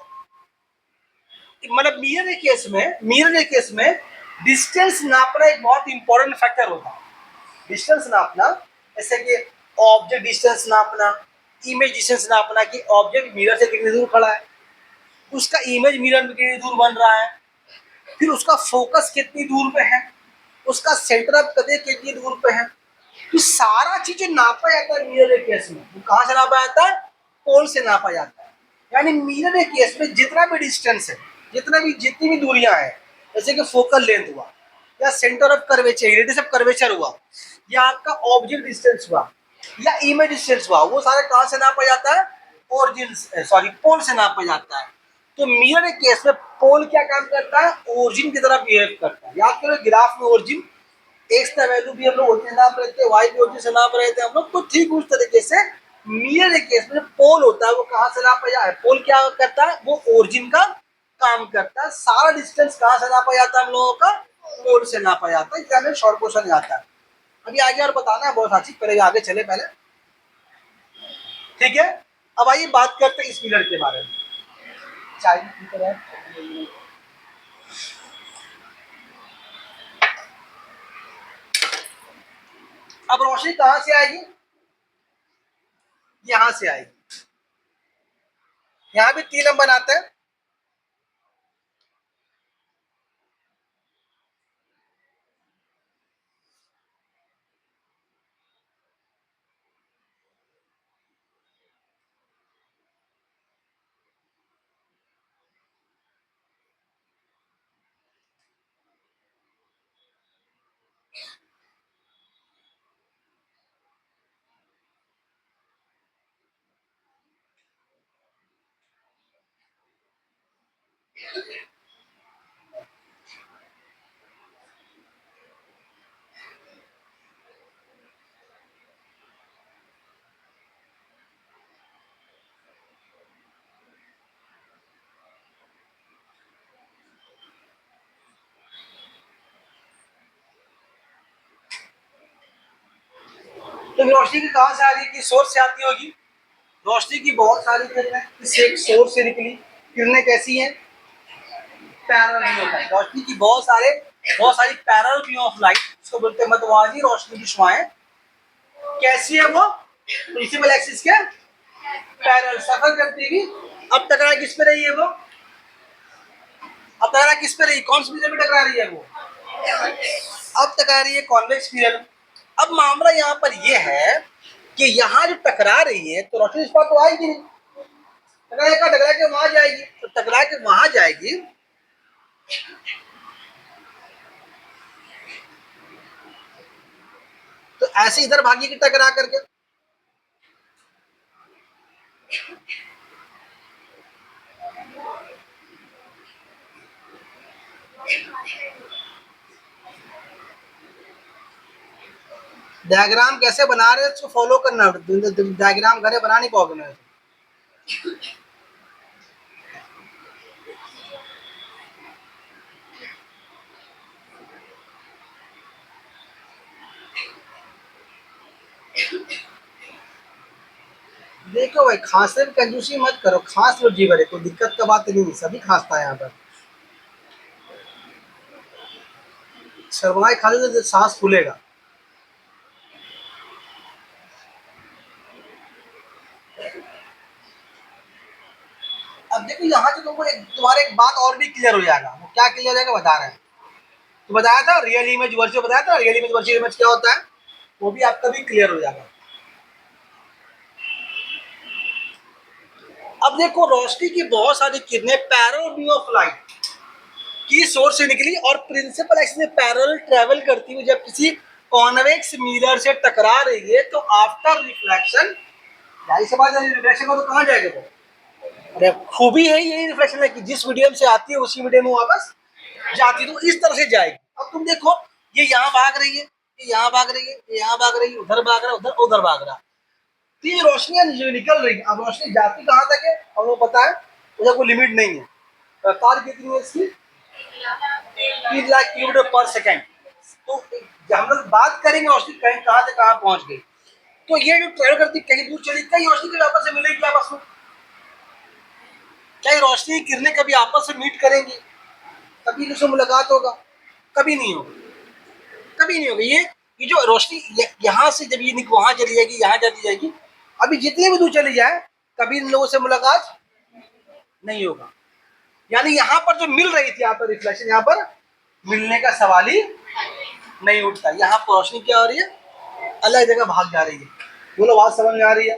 मतलब मिरर के केस में डिस्टेंस नापना एक बहुत इंपॉर्टेंट फैक्टर होता है। डिस्टेंस नापना, जैसे कि ऑब्जेक्ट डिस्टेंस नापना, इमेज डिस्टेंस नापना कि ऑब्जेक्ट मिरर से कितनी दूर खड़ा है, उसका इमेज मिरर में कितनी दूर बन रहा है, फिर उसका फोकस कितनी दूर पे है, उसका सेंटर ऑफ कदे कितनी दूर पे है। तो सारा चीज नापा जाता है मिरर के केस में। वो कहाँ से नापा जाता है, पोल से नापा जाता है। यानी मिरर के केस में जितना भी डिस्टेंस है, जितनी भी दूरियां हैं, जैसे कि फोकल लेंथ हुआ, या centre of curvature, radius of curvature हुआ, या आपका ऑब्जेक्ट डिस्टेंस हुआ, या इमेज डिस्टेंस हुआ, वो सारा कहाँ से नापा जाता है, पोल से नापा जाता है। तो मिरर के केस में पोल क्या काम करता है, ओरिजिन की तरह बिहेव करता है। याद करो ग्राफ में ओरिजिन एक्स का वैल्यू भी हम लोग ओरिजिन नाप रहे थे, वाई भी ओरिजिन से नाप रहे थे हम लोग। तो ठीक उस तरीके से मिरर के केस में पोल होता है, वो कहाँ से नापा जाए, पोल क्या करता है, वो ओरिजिन का काम करता है। सारा डिस्टेंस कहाँ से नापा जाता है हम लोगों का, पोल से नापा जाता है। क्या शॉर्ट क्वेश्चन आता है। अभी आगे और बताना है बहुत सारी, पहले आगे चले पहले, ठीक है। अब आइए बात करते हैं इस मिरर के बारे में। अब रोशनी कहाँ से आएगी, यहां से आएगी। यहां भी 3 नंबर आते हैं। तो रोशनी की कहां से आ रही है, सोर्स से आती होगी। रोशनी की बहुत सारी किरणें इससे एक सोर्स से निकली। किरणें कैसी हैं, पैरेलल बीम ऑफ लाइट। रोशनी की बहुत सारी पैरेलल बीम ऑफ लाइट, इसको बोलते हैं मध्यवाजी रोशनी की शुआएं। कैसी है वो, प्रिंसिपल एक्सिस के पैरेलल सफर करती हुई। अब टकरा किस पे रही है वो, अब टकरा किस पे रही, कौन सी मिरर पे टकरा रही है वो, अब टकरा रही है कॉन्वेक्स मिरर। अब मामला यहाँ पर यह है कि यहाँ जो टकरा रही है तो रोशनी इस पर तो आएगी नहीं, टकरा के वहां जाएगी। तो टकरा के वहां जाएगी तो ऐसे इधर भागेगी टकरा करके। डायग्राम कैसे बना रहे हैं उसको फॉलो करना, डायग्राम घरे बना नहीं पाओगे मैं। देखो भाई, खांसने में कंजूसी मत करो, खांस लो जी भरे, कोई दिक्कत का बात नहीं है, सभी खांसता है यहाँ पर। शर्माए खा लो तो सांस फूलेगा। अब देखो यहाँ से तुमको तुम्हारे एक बात और भी क्लियर हो जाएगा। वो क्या क्लियर हो जाएगा बता रहे हैं। तो बताया था रियल इमेज वर्चुअल, बताया था रियल इमेज वर्चुअल इमेज क्या होता है, वो भी आपका भी क्लियर हो जाएगा। अब देखो रोशनी की बहुत सारी किरणें पैरेलल बीम ऑफ लाइट, की सोर्स से निकली और प्रिंसिपल एक्सिस में पैरेलल ट्रेवल करती हुई जब किसी कॉन्वेक्स मिरर से टकरा रही है तो आफ्टर रिफ्लेक्शन, जाहिर सी बात है रिफ्लेक्शन को तो कहाँ जाएगा वो। अरे खूबी है यही रिफ्लेक्शन है कि जिस मीडियम से आती है उसी मीडियम में वापस जाती है, तो इस तरह से जाएगी। अब तुम देखो ये यहाँ भाग रही है, ये यहाँ भाग रही है, ये यहाँ भाग रही है, उधर भाग रहा है, उधर उधर भाग रहा है, तो ये रोशनियां जो निकल रही है, अब रोशनी जाती कहाँ तक है हमको पता है, उसका कोई लिमिट नहीं है। रफ्तार कितनी है इसकी, 3 लाख किलोमीटर पर सेकेंड। तो हम लोग बात करेंगे रोशनी कहीं कहाँ से कहाँ पहुंच गई, तो ये जो ट्रेवल करती कहीं दूर चली, कहीं रोशनी की वापस से मिलेगी आपस में, क्या रोशनी की किरणें कभी आपस में मीट करेंगी, कभी उससे मुलाकात होगा, कभी नहीं होगा, कभी नहीं होगा। ये जो रोशनी यहाँ से जब ये वहां चली जाएगी, यहाँ चली जाएगी, अभी जितनी भी दूर चली जाए कभी इन लोगों से मुलाकात नहीं होगा। यानी यहाँ पर जो मिल रही थी, यहाँ पर रिफ्लेक्शन, यहाँ पर मिलने का सवाल ही नहीं उठता। यहाँ पर रोशनी क्या हो रही है, अलग जगह भाग जा रही है। बोलो बात समझ में आ रही है।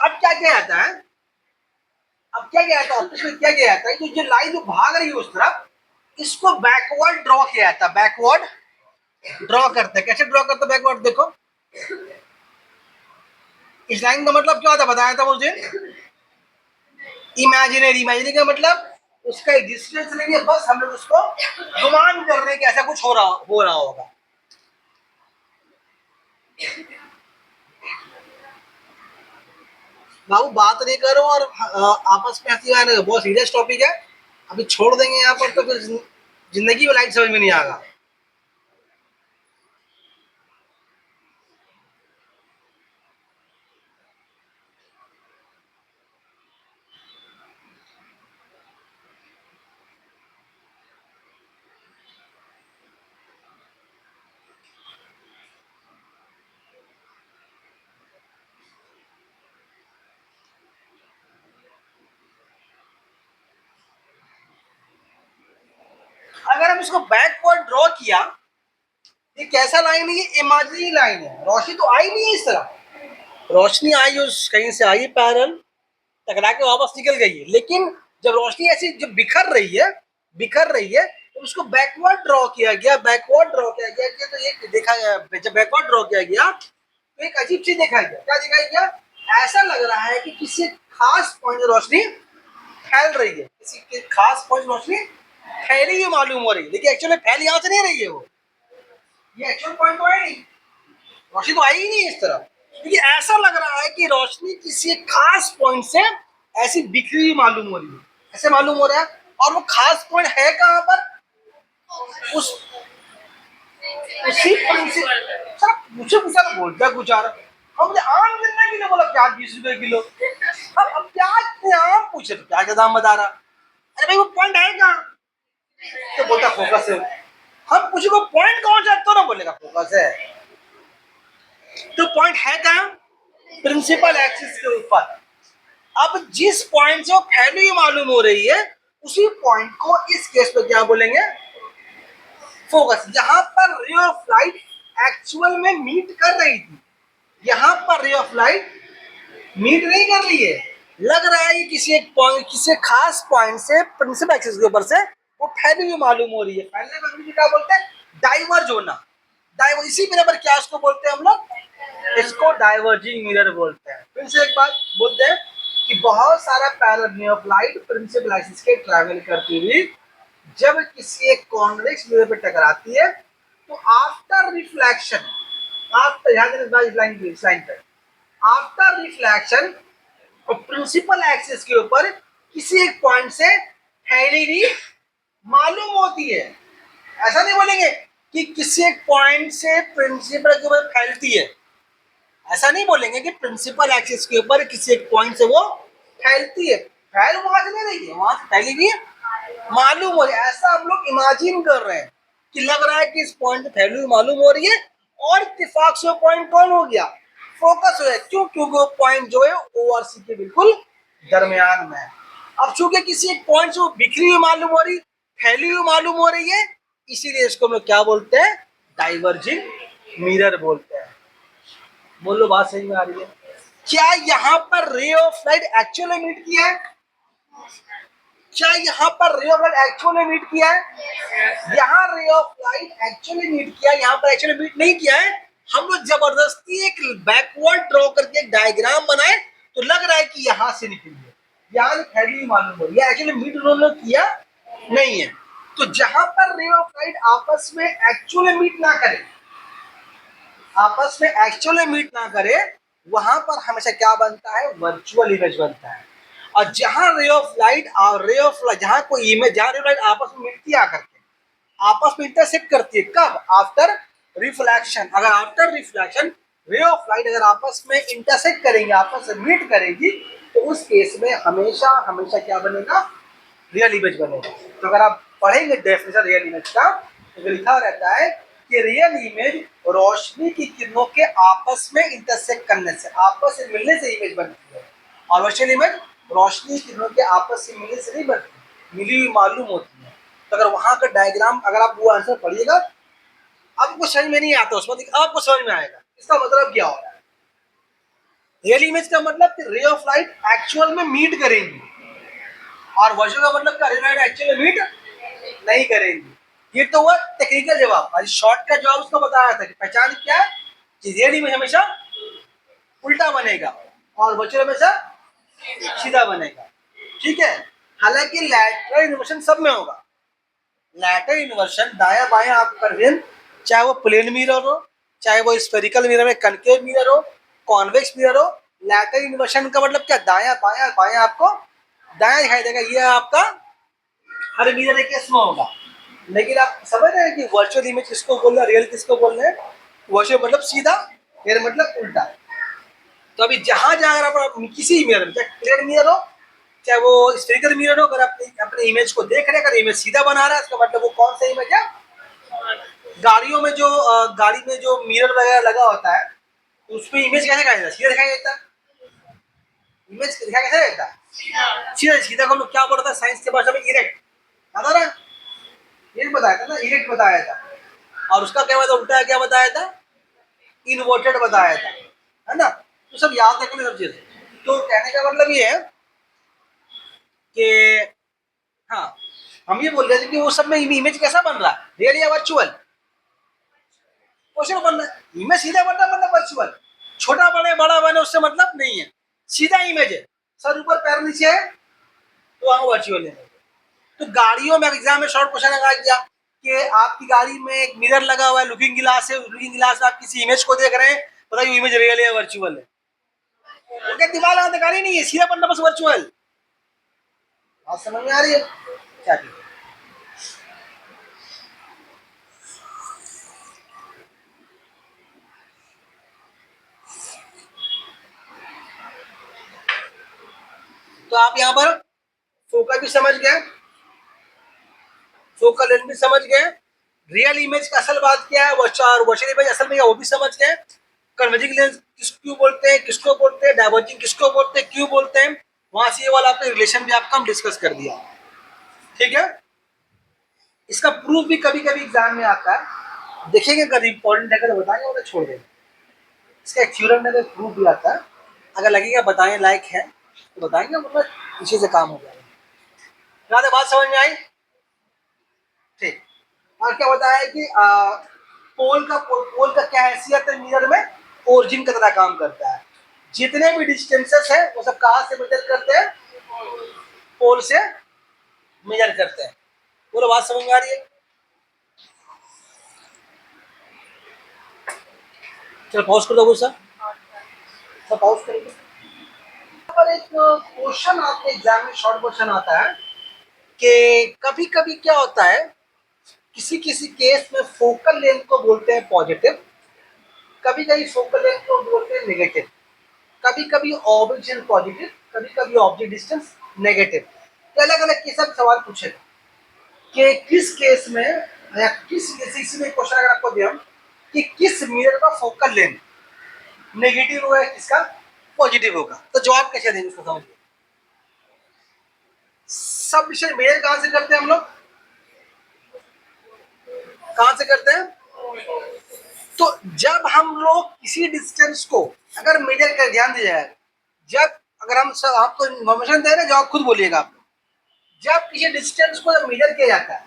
अब क्या क्या आता है, अब क्या क्या आता है, इसमें क्या क्या आता है, जो लाइन जो भाग रही है उस तरफ, इसको बैकवर्ड ड्रॉ किया जाता है। बैकवर्ड ड्रॉ करते हैं, कैसे ड्रॉ करते हैं बैकवर्ड, देखो इस लाइन का मतलब क्या होता है बताया था मुझे, इमेजिनरी। इमेजिनरी का मतलब उसका एग्जिस्टेंस नहीं है, बस हम लोग उसको गुमान कर रहे हैं कि ऐसा कुछ हो रहा होगा। बाबू बात नहीं करो और आपस में हंसी आने, बहुत सीरियस टॉपिक है, अभी छोड़ देंगे यहाँ पर तो फिर जिंदगी में लाइट समझ में नहीं आएगा। अगर हम इसको बैकवर्ड ड्रॉ किया, ये कैसा लाइन है, ये इमेजिनरी लाइन है। रोशनी तो आई नहीं है इस तरह, रोशनी आई उस कहीं से आई पैरेलल, टकरा के वापस निकल गई है, लेकिन जब रोशनी ऐसी जब बिखर रही है तो उसको बैकवर्ड ड्रॉ किया गया। बैकवर्ड ड्रॉ किया गया तो ये देखा गया, जब बैकवर्ड ड्रॉ किया गया तो एक अजीब चीज दिखाई गया। क्या दिखाई गया, ऐसा लग रहा है कि किसी खास पॉइंट रोशनी फैल रही है, किसी के खास पॉइंट रोशनी फैली हुई मालूम हो रही है, लेकिन एक्चुअली फैल यहाँ से नहीं रही है वो, ये एक्चुअल पॉइंट तो है नहीं, रोशनी तो आई ही नहीं इस तरह, क्योंकि ऐसा लग रहा है कि रोशनी किसी खास पॉइंट से ऐसी बिखरी हुई मालूम हो रही है, ऐसे मालूम हो रहा है। और वो खास पॉइंट है कहाँ पर, उस उसी पॉइंट से मुझे पूछा तो बोलता कुछ आ रहा, और मुझे आम कितना किलो बोला, प्याज 20 रुपए किलो। अब प्याज के आम पूछे तो प्याज का दाम बता रहा, अरे भाई वो पॉइंट है कहाँ, तो बोलता फोकस है। हम पूछे को पॉइंट कौन सा, तो ना बोलेगा फोकस है। तो पॉइंट है कहाँ, प्रिंसिपल एक्सिस के ऊपर। अब जिस पॉइंट से वो फैली हुई मालूम हो रही है, उसी पॉइंट को इस केस में क्या बोलेंगे, फोकस। जहां पर रे ऑफ लाइट एक्चुअल में मीट कर रही थी, यहां पर रे ऑफ लाइट मीट नहीं कर रही है, लग रहा है किसी एक पॉइंट, किसी खास पॉइंट से प्रिंसिपल एक्सिस के ऊपर से वो फैली हुई मालूम हो रही है। फैलने को अंग्रेजी क्या बोलते हैं, डाइवर्ज होना। डाइवर्ज, इसी मिरर पर क्या उसको बोलते हैं हम लोग, इसको डाइवर्जिंग मिरर बोलते हैं। फिर से एक बात बोलते हैं कि बहुत सारा parallel of light principal axis के ट्रैवल करती हुई जब किसी एक कॉन्वेक्स मिरर पे टकराती है तो आफ्टर रिफ्लेक्शन, आफ्टर ध्यान देना इस लाइन पे, आफ्टर रिफ्लेक्शन और प्रिंसिपल एक्सिस के ऊपर किसी एक पॉइंट से फैली हुई मालूम होती है। ऐसा नहीं बोलेंगे कि किसी एक पॉइंट से प्रिंसिपल के ऊपर फैलती है, ऐसा नहीं बोलेंगे कि प्रिंसिपल एक्सिस के ऊपर किसी एक पॉइंट से वो फैलती है। फैल वहां से नहीं रही है, वहां से फैली हुई मालूम हो रही है। ऐसा हम लोग इमेजिन कर रहे हैं कि लग रहा है कि इस पॉइंट पे फैली हुई मालूम हो रही है, और इत्तेफाक से वो पॉइंट कौन हो गया, फोकस हो गया। क्यों, क्योंकि वो पॉइंट जो है ओ और सी के बिल्कुल दरमियान में है। अब चूंकि किसी एक पॉइंट से वो बिखरी हुई मालूम हो रही, फैली हुई मालूम हो रही है, इसीलिए इसको हम लोग क्या बोलते हैं, डाइवर्जिंग मिरर बोलते हैं। बोलो बात सही में आ रही है। क्या यहाँ पर रे ऑफ लाइट एक्चुअल में मीट किया है? क्या यहाँ पर रे ऑफ लाइट एक्चुअली मीट किया है? यहाँ रे ऑफ लाइट एक्चुअली मीट किया, यहाँ पर एक्चुअली मीट नहीं किया है। हम लोग जबरदस्ती एक बैकवर्ड ड्रॉ करके एक डायग्राम बनाए तो लग रहा है कि यहाँ से निकली है, यहाँ पहले मालूम हो गया एक्चुअली मीट उन्होंने किया नहीं है। तो जहां पर रे ऑफ लाइट आपस में एक्चुअली मीट ना करे, आपस में एक्चुअली मीट ना करे, वहां पर हमेशा क्या बनता है? वर्चुअल इमेज बनता है। और जहां रे ऑफ लाइट और रे ऑफ लाइट, जहां कोई इमेज, जहां रे ऑफ लाइट आपस में मिलती है, आकर के आपस में इंटरसेक्ट करती है, कब? After reflection. अगर after reflection ray of light अगर आपस में इंटरसेक्ट करेंगे, आपस में मीट करेंगी, तो उस केस में हमेशा हमेशा क्या बनेगा? रियल इमेज बनेगा। तो अगर आप पढ़ेंगे डेफिनेशन रियल इमेज का, तो लिखा रहता है कि रियल इमेज रोशनी की किरणों के आपस में इंटरसेक्ट करने से, आपस में मिलने से इमेज बनती है। और वर्चुअल इमेज रोशनी की किरणों के आपस से मिलने से नहीं बनती, मिली हुई मालूम होती है। तो अगर वहां का डायग्राम, अगर आप वो आंसर पढ़िएगा, आपको समझ में नहीं आता, उसमें आपको समझ में आएगा इसका मतलब क्या हो रहा है। रियल इमेज का मतलब कि रे ऑफ लाइट एक्चुअल में मीट करेंगी, और वर्चुअल का मतलब क्या? रे लाइट एक्चुअल में मीट नहीं करेंगी। ये तो हुआ टेक्निकल जवाब। आज शॉर्ट का जवाब उसको बताया था कि पहचान क्या है कि रियल इमेज हमेशा उल्टा बनेगा और वर्चुअल हमेशा सीधा बनेगा। ठीक है। हालांकि लैटरल इन्वर्शन सब में होगा। लैटरल इन्वर्शन दाया बाया आप कर दें, चाहे वो प्लेन मिरर हो, चाहे वो स्फेरिकल मिरर में कनकेव मिरर हो, कॉन्वेक्स मिरर हो, लैटरल इन्वर्शन का मतलब क्या? दाया बाया बाया आपको दाया दिखाई देगा। ये आपका हर मिरर एक केस में होगा। लेकिन आप समझ रहे हैं कि वर्चुअल इमेज किसको बोल रहे हैं, रियल किसको बोल रहे हैं? वर्चुअल मतलब सीधा, रियल मतलब उल्टा। तो अभी जहां जहां अगर आप किसी मिरर में, चाहे क्लियर मिरर हो, चाहे वो स्फेरिकल मिरर हो, अगर आप अपने इमेज को देख रहे हैं, अगर इमेज सीधा बना रहा है, इसका मतलब वो कौन सा इमेज है? गाड़ियों में जो गाड़ी में जो मिरर वगैरह लगा होता है, तो उसमें इमेज कैसे दिखाई देता है? सीधा दिखाई देता है। इमेज दिखाई कैसे देता है? सीधा। सीधा को हम लोग क्या बोलता है साइंस के भाषा में? इरेक्ट। याद आ रहा है? ये बताया था ना, इरेक्ट बताया था। और उसका क्या मतलब उल्टा क्या बताया था? इन्वर्टेड बताया था, है ना? तो सब याद रखने सब चीजें। तो कहने का मतलब ये है कि हाँ, हम ये बोल रहे थे कि वो सब में इमेज कैसा बन रहा है, रियल या वर्चुअल? क्वेश्चन बन रहा है इमेज सीधा बन रहा है मतलब वर्चुअल। छोटा बने बड़ा बने उससे मतलब नहीं है, सीधा इमेज है, सर ऊपर पैर नीचे है, तो वहां वर्चुअल है। तो गाड़ियों में एग्जाम में शॉर्ट क्वेश्चन लगा दिया कि आपकी गाड़ी में एक मिरर लगा हुआ है, लुकिंग ग्लास है, लुकिंग ग्लास में आप किसी इमेज को देख रहे हैं, बताइए इमेज रियल है या वर्चुअल है? उनके दिमाग लगाने का नहीं है, सीधा बनना बस वर्चुअल। बात समझ में आ रही है? क्या ठीक है। तो आप यहाँ पर फोकस भी समझ गए, फोकल लेंथ भी समझ गए, रियल इमेज का असल बात क्या है, वर्चुअल इमेज असल में क्या वो भी समझ गए, कन्वर्जिंग लेंस क्यों बोलते हैं, किसको बोलते हैं, डाइवर्जिंग किसको बोलते हैं, क्यों बोलते हैं, वहां से ये वाला आपने रिलेशन भी आपका हम डिस्कस कर दिया। ठीक है। इसका प्रूफ भी कभी कभी एग्जाम में आता है, देखेंगे अगर इंपॉर्टेंट है तो बताएंगे, और छोड़ देंगे। इसका एक थ्योरम में प्रूफ भी आता है, अगर लगेगा बताने लायक है तो बताएंगे, मतलब इसी से काम हो जाएगा। ज्यादा बात समझ में आई? ठीक। और क्या बताया है कि पोल का क्या हैसियत है मिरर में? ओरिजिन की तरह काम करता है। जितने भी डिस्टेंसेस है वो सब कहाँ से मेजर करते हैं? पोल से मेजर करते हैं। पूरा बात समझ में आ रही है? चलो पॉज कर दो सर, सब पॉज करेंगे। पर एक क्वेश्चन आपके एग्जाम में शॉर्ट क्वेश्चन आता है कि कभी कभी क्या होता है, किसी किसी केस में फोकल लेंथ को बोलते हैं पॉजिटिव, कभी कभी फोकल लेंथ को बोलते हैं नेगेटिव, कभी कभी ऑब्जेक्ट पॉजिटिव, कभी कभी ऑब्जेक्ट डिस्टेंस नेगेटिव। अलग अलग केस में सवाल पूछेगा कि किस केस में या किस इसमें क्वेश्चन अगर आपको दिया कि किस मिरर का फोकल लेंथ नेगेटिव होगा, किसका पॉजिटिव होगा, तो जवाब कैसे देंगे उसको समझिए। सब विषय मेजर कहां से करते हैं हम लोग? कहां से करते हैं? तो जब हम लोग किसी डिस्टेंस को अगर मेजर कर, ध्यान दिया जाए, जब अगर हम सब आपको इन्फॉर्मेशन दे रहे हैं जो आप खुद बोलिएगा, आप जब किसी डिस्टेंस को जब मेजर किया जाता है,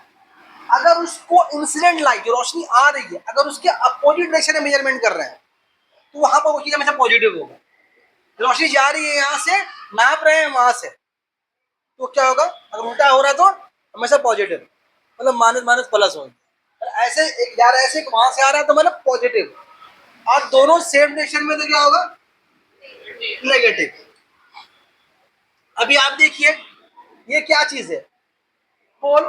अगर उसको इंसिडेंट लाइट जो रोशनी आ रही है अगर उसके अपोजिट डायरेक्शन में मेजरमेंट कर रहे हैं तो वहां पर वो चीज हमेशा पॉजिटिव होगा। रोशनी जा रही है यहाँ से, नाप रहे हैं वहां से, तो क्या होगा, अगर उल्टा हो रहा है तो हमेशा पॉजिटिव, मतलब माइनस माइनस प्लस होगा। ऐसे यार ऐसे वहां से आ रहा है तो मतलब पॉजिटिव, और दोनों सेम डायरेक्शन में तो क्या होगा, नेगेटिव। अभी आप देखिए ये क्या चीज है, पोल।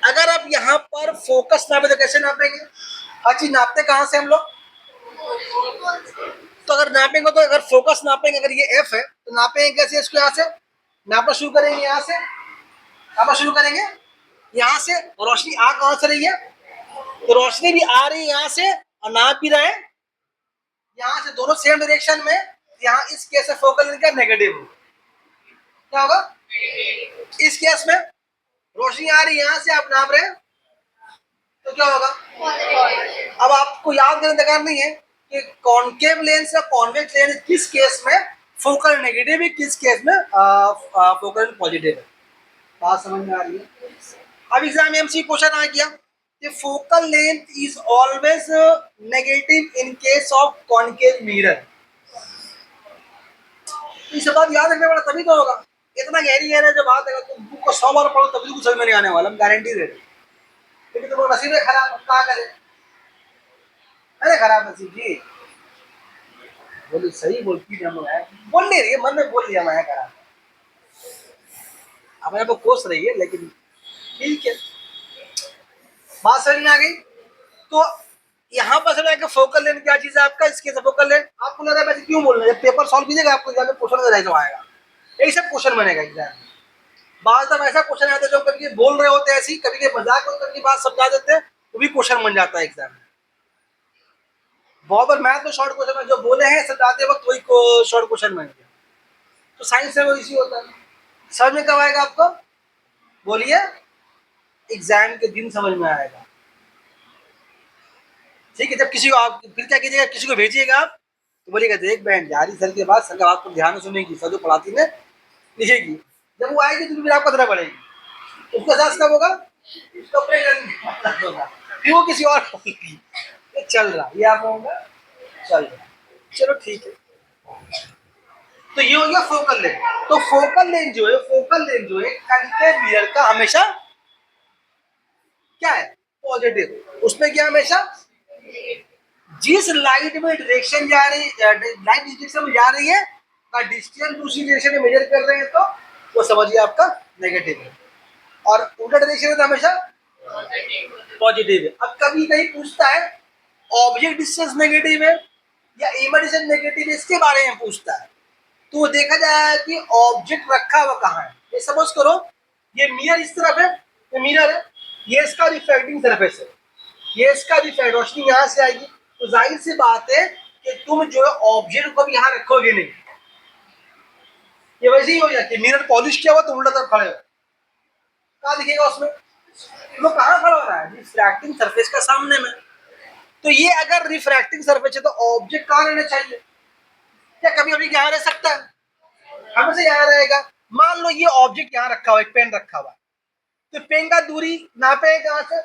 अगर आप यहाँ पर फोकस नापे तो कैसे नापेंगे, हर चीज नापते कहाँ से हम लोग, तो अगर नापेंगे तो अगर फोकस नापेंगे, अगर ये एफ है तो नापेंगे कैसे, इसको यहाँ से नापना शुरू करेंगे, यहाँ से नापना शुरू करेंगे, यहाँ से रोशनी आ कहाँ से रही है, तो रोशनी भी आ रही है यहाँ से और नाप भी रहे यहाँ से, दोनों सेम डायरेक्शन में। यहाँ इस केस में फोकल लेंथ क्या नेगेटिव, क्या होगा, इस केस में रोशनी आ रही है यहाँ से, आप नाप रहे हैं तो क्या होगा। अब आपको याद करने दरकार नहीं है कि कॉन्केव लेंस या कॉन्वेक्स लेंस किस केस में फोकल नेगेटिव है, किस केस में फोकल पॉजिटिव है। बात समझ में आ रही है। अब एग्जाम में एमसी क्वेश्चन आ गया कि focal length is always negative in case of concave mirror. इस बात याद रखने वाला तभी तो होगा, इतना गहरी गहरा जो बात है तुम बुक को 100 बार पढ़ो तभी तुमको समझ में नहीं आने वाला, हम गारंटी दे रहे। लेकिन तुम नसीब है खराब, क्या करें, अरे खराब नसीब जी, बोली सही बोलती है, बोल नहीं रही है, मन में बोल लिया मैं खराब, अपने को कोस रही है, लेकिन ठीक है, बात समझ में आ गई। तो यहाँ पर समझ कि फोकल लेंथ क्या चीज है आपका, इसके फोकल लेंथ आपको लग रहा है वैसे क्यों बोल रहे हैं, पेपर सॉल्व कीजिएगा आपको एग्जाम में क्वेश्चन तो आएगा, यही सब क्वेश्चन बनेगा एग्जाम में। बात जब ऐसा क्वेश्चन आता है जो कभी बोल रहे होते हैं ऐसी, कभी मजाक में कभी बात समझा देते हैं, वो भी क्वेश्चन बन जाता है एग्जाम में। बहुत बार मैथ में शॉर्ट क्वेश्चन में जो बोले हैं समझाते वक्त वही को शॉर्ट क्वेश्चन बन गया, तो साइंस में वो इसी होता है। समझ में कब आएगा आपको, बोलिए, एग्जाम के दिन समझ में आएगा। ठीक है, जब किसी को आप फिर क्या कीजिएगा, किसी को भेजिएगा आप तो बोलिएगा देख बहन जा रही सर के बाद, सर का बात को ध्यान से सुनेगी, सर जो पढ़ाती ने लिखेगी, जब वो आएगी तो फिर आपको पता पड़ेगी उसका एहसास कब होगा, फिर वो किसी और बोलेगी ये चल रहा, ये आप होगा चल रहा, चलो ठीक है। तो ये हो गया फोकल लेंथ। तो फोकल लेंथ जो है, फोकल लेंथ जो है कॉन्केव मिरर का हमेशा क्या है, पॉजिटिव, उसमें क्या हमेशा जिस लाइट में डायरेक्शन जा रही है, लाइट जिस डायरेक्शन में जा रही है का डिस्टेंस दूसरी डायरेक्शन में मेजर कर रहे हैं तो वो समझिए आपका नेगेटिव है, और उल्टा डायरेक्शन में तो हमेशा पॉजिटिव है। अब कभी कहीं पूछता है ऑब्जेक्ट डिस्टेंस नेगेटिव है या इमेज डिस्टेंस नेगेटिव है, इसके बारे में पूछता है, तो वो देखा जाए कि ऑब्जेक्ट रखा हुआ कहाँ है। ये सपोज करो ये मिरर इस तरफ है, ये मिरर है, ये इसका रिफ्लेक्टिंग सरफेस है, ये इसका रिफ्लेक्ट रोशनी यहाँ से आएगी, तो जाहिर सी बात है कि तुम जो है ऑब्जेक्ट को भी यहाँ रखोगे नहीं, ये वैसे ही हो जाती है। मिरर पॉलिश किया हुआ तो उल्टा तरफ खड़े हो, कहाँ दिखेगा उसमें, वो कहाँ खड़ा हो रहा है, रिफ्रैक्टिंग सरफेस का सामने में। तो ये अगर रिफ्रैक्टिंग सरफेस है तो ऑब्जेक्ट कहाँ रहना चाहिए, क्या कभी कभी यहाँ रह सकता है, हमेशा यहाँ रहेगा। मान लो ये ऑब्जेक्ट यहाँ रखा हुआ, एक पेन रखा हुआ, तो पेन का दूरी नापे कहाँ से,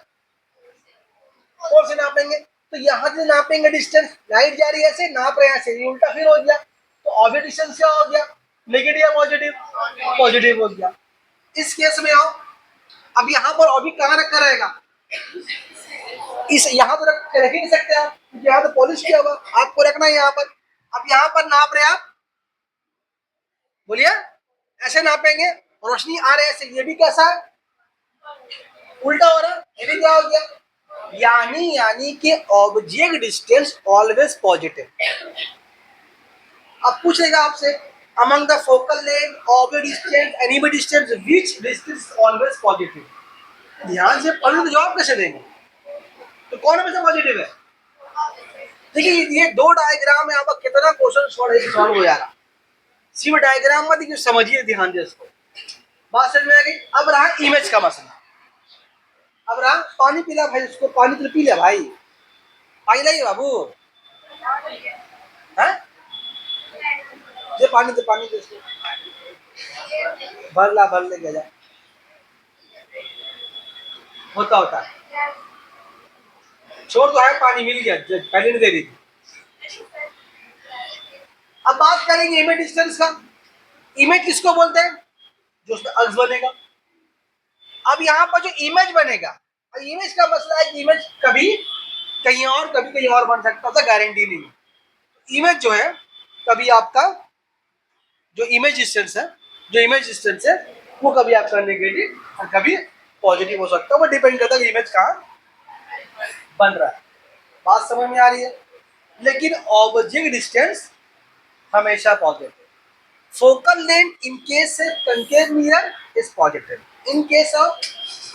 फोर से नापेंगे, तो यहाँ से नापेंगे डिस्टेंस, लाइट जा रही है ऐसे, नाप रहे हैं ऐसे, ये उल्टा फिर हो गया, तो ऑब्जेक्ट डिस्टेंस क्या हो गया, नेगेटिव या पॉजिटिव, पॉजिटिव हो गया। इस केस में आओ, अब यहाँ पर ऑब्जेक्ट कहाँ रखा रहेगा, इस यहाँ तो रख ही नहीं सकते आप, क्योंकि यहाँ तो पॉलिश किया हुआ, आपको रखना है यहाँ पर। अब यहाँ पर नाप रहे आप, बोलिए, ऐसे नापेंगे, रोशनी आ रही है ऐसे, ये भी कैसा है, उल्टा हो रहा है, ये भी क्या हो गया, यानी कि ऑब्जेक्ट डिस्टेंस ऑलवेज पॉजिटिव। अब पूछेगा आपसे among the focal length object distance any distance which distance is always positive, ध्यान से पढ़ो तो जवाब कैसे देंगे, तो कौन हमेशा पॉजिटिव है। देखिए ये दो डायग्राम है, आपका कितना क्वेश्चन सॉल्व हो जाएगा, सिर्फ डायग्राम मत देखिए, समझिए ध्यान से इसको, बात समझ में आ गई। अब रहा इमेज का मसला, अब रहा पानी पीला भाई, उसको पानी तो पी ले भाई, पानी लाइए बाबू। हैं? दे पानी, दे पानी, दे इसको। भर ले गया जा। होता होता है। छोड़ तो है, पानी मिल गया, पहले नहीं दे रही थी। अब बात करेंगे इमेज डिस्टेंस का। इमेज किसको बोलते हैं? जो उसमें अक्स बनेगा। अब यहाँ पर जो इमेज बनेगा, इमेज का मसला है कि इमेज कभी कभी कहीं और बन सकता था, गारंटी नहीं है। इमेज जो है, कभी आपका जो इमेज डिस्टेंस है, वो कभी आपका नेगेटिव और कभी पॉजिटिव हो सकता है। वो डिपेंड करता है कि इमेज कहाँ बन रहा है। बात समझ में आ रही है? लेकिन ऑब्जेक्ट डिस्टेंस हमेशा positive. Focal length in case of concave mirror is positive. In case of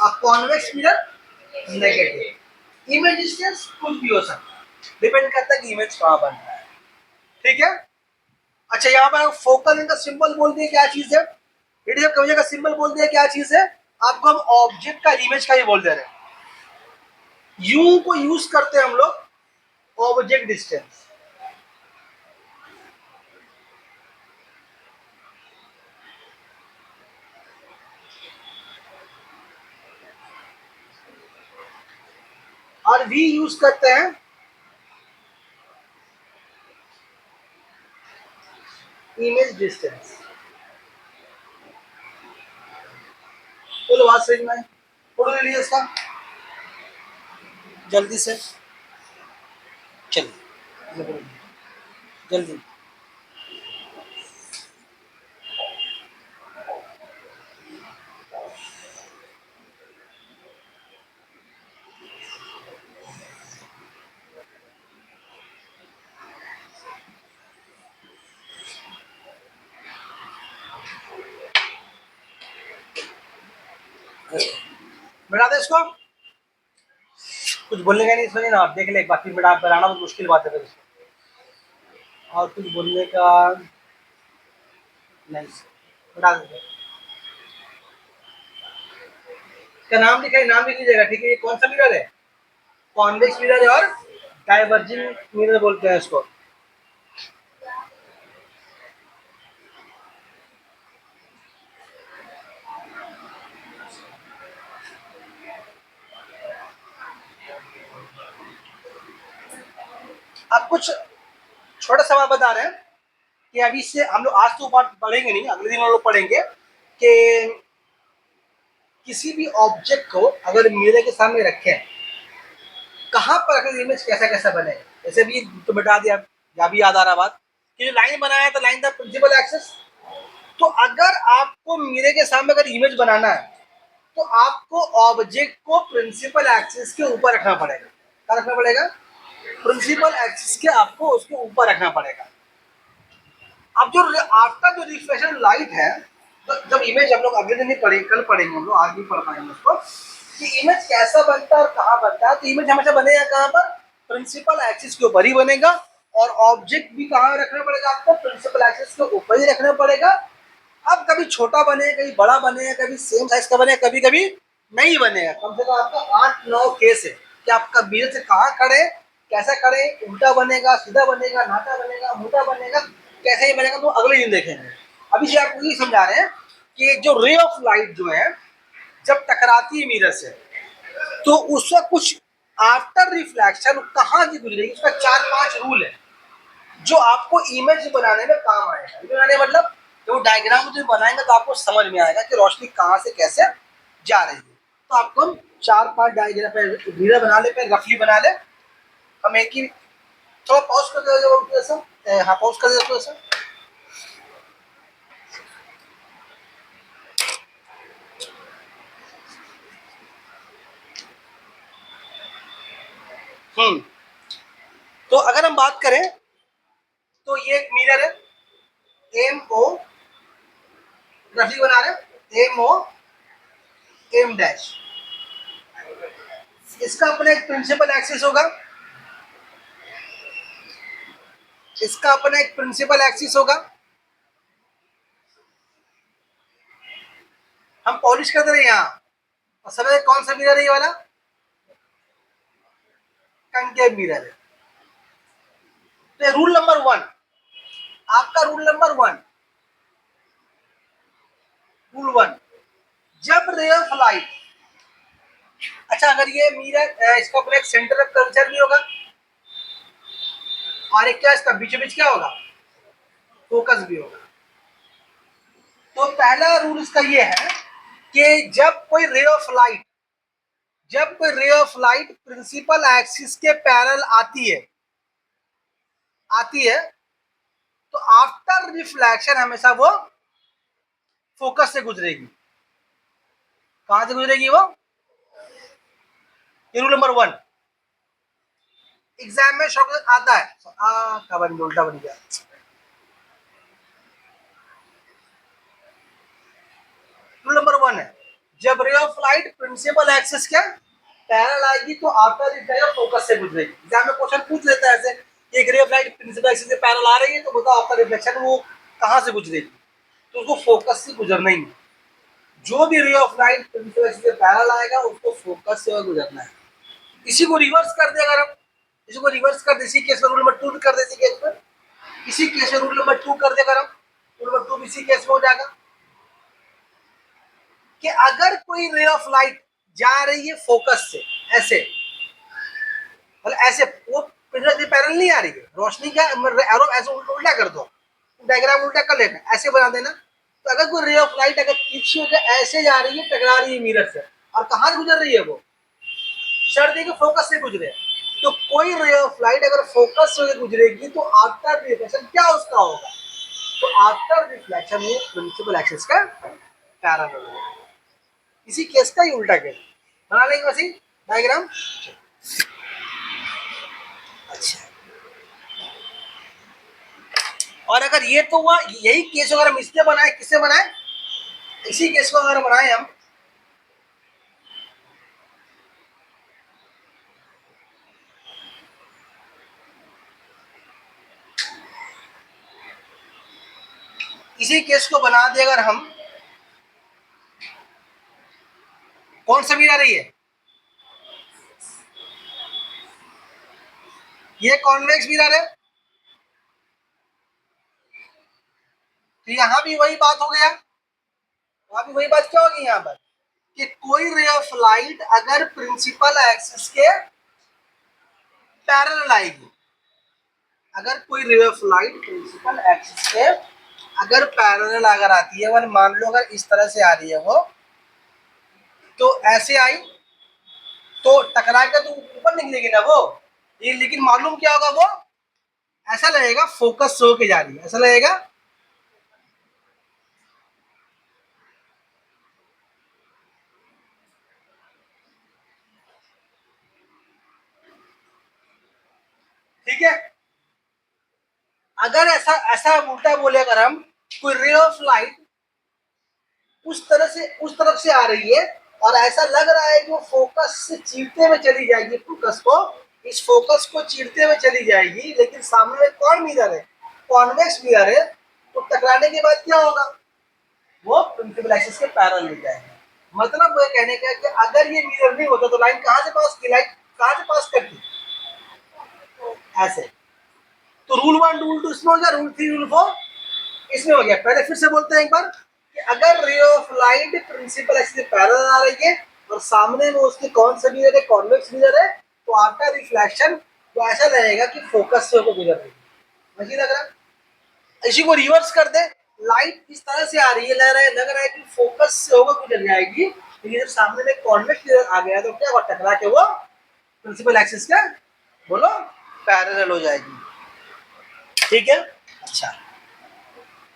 a convex mirror, negative. Image distance कुछ भी हो सकता है, डिपेंड करता है कि इमेज कहाँ बन रहा है। ठीक है। अच्छा, यहाँ पर फोकल लेंथ का सिंबल बोल दिया क्या चीज है, रेडियस कर्वेचर का सिंबल बोल दिया क्या चीज है। आपको हम ऑब्जेक्ट का इमेज का ही बोल दे रहे हैं। यू को यूज करते हैं हम लोग ऑब्जेक्ट डिस्टेंस। और वी यूज करते हैं इमेज डिस्टेंस। बोलो बात समझ में? फोटो ले लीजिए इसका जल्दी से, चलिए जल्दी। मिटा दे इसको, कुछ बोलने का नहीं सुनिए ना, आप देख ले एक बार, फिर मिटा बनाना तो मुश्किल बात है फिर इसको। और कुछ बोलने का नहीं, मिटा दे। इसका नाम लिखा है, नाम लिख लीजिएगा, ठीक है। ये कौन सा मिरर है? कॉन्वेक्स मिरर है और डाइवर्जिंग मिरर बोलते हैं इसको। अब कुछ छोटा सवाल बता रहे हैं कि अभी से हम लोग आज तो बात पढ़ेंगे नहीं, अगले दिन हम लोग पढ़ेंगे कि किसी भी ऑब्जेक्ट को अगर मिरर के सामने रखें, कहाँ पर रखें, इमेज कैसा कैसा बने। जैसे भी तो बता दिया, या भी याद आ रहा बात कि लाइन बनाया तो लाइन था प्रिंसिपल एक्सेस। तो अगर आपको मिरर के सामने अगर इमेज बनाना है, तो आपको ऑब्जेक्ट को प्रिंसिपल एक्सिस के ऊपर रखना पड़ेगा। क्या रखना पड़ेगा? प्रिंसिपल एक्सिस के आपको उसके ऊपर रखना पड़ेगा। अब जो आपका जो रिफ्लेक्शन लाइट है, तो जब इमेज हम लोग अगले दिन ही पढ़ेंगे, कल पढ़ेंगे हम लोग, आज भी पढ़ पाएंगे उसको कि इमेज कैसा बनता है और कहाँ बनता है। तो इमेज हमेशा बनेगा कहाँ पर? प्रिंसिपल एक्सिस के ऊपर ही बनेगा। और ऑब्जेक्ट भी कहाँ रखना पड़ेगा आपको? प्रिंसिपल एक्सिस के ऊपर ही रखना पड़ेगा। अब कभी छोटा बने, कभी बड़ा बने, कभी सेम साइज का बने, कभी कभी नहीं बनेगा। कम से कम आपका 8-9 केस है कि आपका बीच से कहाँ खड़े, कैसे खड़े, उल्टा बनेगा, सीधा बनेगा, नाटा बनेगा, मोटा बनेगा, कैसे ही बनेगा, तो अगले दिन देखेंगे। अभी से आपको ये समझा रहे हैं कि जो रे ऑफ लाइट जो है, जब टकराती है मिरर से, तो उसका कुछ आफ्टर रिफ्लेक्शन कहाँ की गुजरेगी, उसका 4-5 रूल है जो आपको इमेज बनाने में काम आएगा। इमेज बनाने मतलब जब डायग्राम जो बनाएंगे तो आपको समझ में आएगा कि रोशनी कहाँ से कैसे जा रही है। तो आपको हम 4-5 डायग्राम पे धीरे बना ले, पे रफली बना ले। हम एक ही थोड़ा पॉज कर दे, हाँ पॉज कर दे थोड़ा सा। तो अगर हम बात करें तो ये एक मिरर है, एम ओ, रफली बना रहे हैं, एम ओ एम डैश। इसका अपना एक प्रिंसिपल एक्सिस होगा, इसका अपना एक प्रिंसिपल एक्सिस होगा। हम पॉलिश कर दे रहे हैं यहाँ, और समझ कौन सा मिरर है ये वाला? कंकेव मिरर है। तो रूल नंबर 1, आपका रूल नंबर 1, रूल 1, जब रे ऑफ लाइट, अच्छा अगर ये मिरर इसका अपना एक सेंटर ऑफ कर्वेचर भी होगा और एक क्या इसका बीचों बीच क्या होगा, फोकस भी होगा। तो पहला रूल इसका ये है कि जब कोई ray of light principal axis के पैरेलल आती है तो आफ्टर रिफ्लेक्शन हमेशा वो फोकस से गुजरेगी। कहां से गुजरेगी वो, ये रूल नंबर 1 एग्जाम में शौक आता है। उल्टा बन गया। रूल नंबर 1 है जब ray of light principal axis के पैरेलल आएगी तो आफ्टर रिफ्लेक्शन फोकस से गुजरेगी। एग्जाम में क्वेश्चन पूछ लेता है ऐसे, एक ray of light principal axis के पैरेलल आ रही है तो बताओ आफ्टर रिफ्लेक्शन वो कहां से गुजरेगी, तो उसको फोकस से गुजरना ही नहीं। जो भी ray of light principal axis के पैरेलल आएगा उसको फोकस से गुजरना है। इसी को रिवर्स कर दे, अगर हम इसी को रिवर्स कर दे, इसी केस में रूल नंबर 2 कर दे, इसी केस में रूल नंबर 2 कर दे, अगर हम रूल नंबर 2 इसी केस में हो जाएगा कि अगर कोई रे ऑफ लाइट जा रही है फोकस से ऐसे, मतलब ऐसे वो पैरेलल नहीं आ रही है, रोशनी का एरो ऐसे उल्टा कर दो, डायग्राम उल्टा कर लेना, ऐसे बना देना। तो अगर कोई रे ऑफ लाइट अगर पीछे होकर ऐसे जा रही है, टकरा रही है मिरर से, और कहां से गुजर रही है वो, शर्त है कि फोकस से गुजरे। तो कोई रे ऑफ लाइट अगर फोकस से गुजरेगी तो आफ्टर रिफ्लेक्शन क्या उसका होगा, तो आफ्टर रिफ्लेक्शन वो प्रिंसिपल एक्सिस का पैरेलल होगा। इसी केस का ही उल्टा केस बना लेंगे वैसे डायग्राम। अच्छा, और अगर ये तो हुआ, यही केस अगर हम इससे बनाए, किससे बनाए, इसी केस को अगर बनाए हम, इसी केस को बना दे अगर हम, कौन सा मिरर है ये कॉन्वेक्स मिरर है। तो यहां भी वही बात हो गया, वहां भी वही बात क्या होगी यहाँ पर कि कोई रे ऑफ लाइट अगर प्रिंसिपल एक्सिस के पैरेलल आएगी, अगर कोई ray of light principal axis के अगर पैरेलल अगर आती है, वन मान लो अगर इस तरह से आ रही है वो, तो ऐसे आई तो टकरा के तो ऊपर निकलेगी ना वो, ये लेकिन मालूम क्या होगा वो, ऐसा लगेगा फोकस से होके जा रही है, ऐसा लगेगा। ठीक है, अगर ऐसा ऐसा उल्टा बोले अगर हम, कोई रे ऑफ लाइट उस तरफ से आ रही है और ऐसा लग रहा है कि वो फोकस से चीरते हुए चली जाएगी, फोकस को, इस फोकस को चीरते हुए चली जाएगी, लेकिन सामने में कौन मिरर है, कॉन्वेक्स मिरर है, तो टकराने के बाद क्या होगा, वो प्रिंसिपल एक्सिस के पैरेलल हो जाएगा। मतलब वो कहने का है कि अगर ये मिरर नहीं होता तो लाइन कहां से पास की, लाइन कहां से पास करती, ऐसे। तो रूल 1 रूल 2 इसमें हो गया, रूल 3 रूल 4 इसमें हो गया। पहले फिर से बोलते हैं एक बार कि अगर ray of light principal axis से पैरेलल आ रही है और सामने में उसके कौन सा मिरर है, कॉन्वेक्स मिरर है, तो आफ्टर रिफ्लेक्शन तो ऐसा रहेगा कि फोकस से होकर गुजर रही है। मुझे लग रहा है इसी को रिवर्स कर दे, लाइट इस तरह से आ रही है, लग रहा है कि फोकस से होकर गुजर जाएगी, लेकिन जब सामने में कॉन्वेक्स मिरर आ गया तो क्या हुआ, टकरा के वो प्रिंसिपल एक्सिस का बोलो पैरेलल हो जाएगी। ठीक है, अच्छा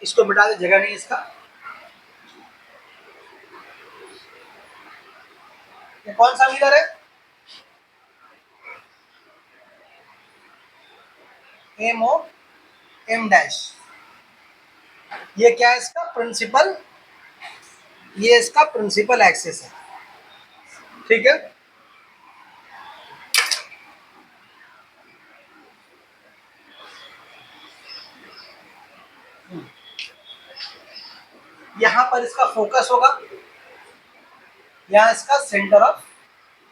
इसको मिटा दे, जगह नहीं इसका। ये कौन सा मिरर है, एम ओ एम डैश, ये क्या है इसका प्रिंसिपल, ये इसका प्रिंसिपल एक्सिस है। ठीक है, यहां पर इसका फोकस होगा, यहां इसका सेंटर ऑफ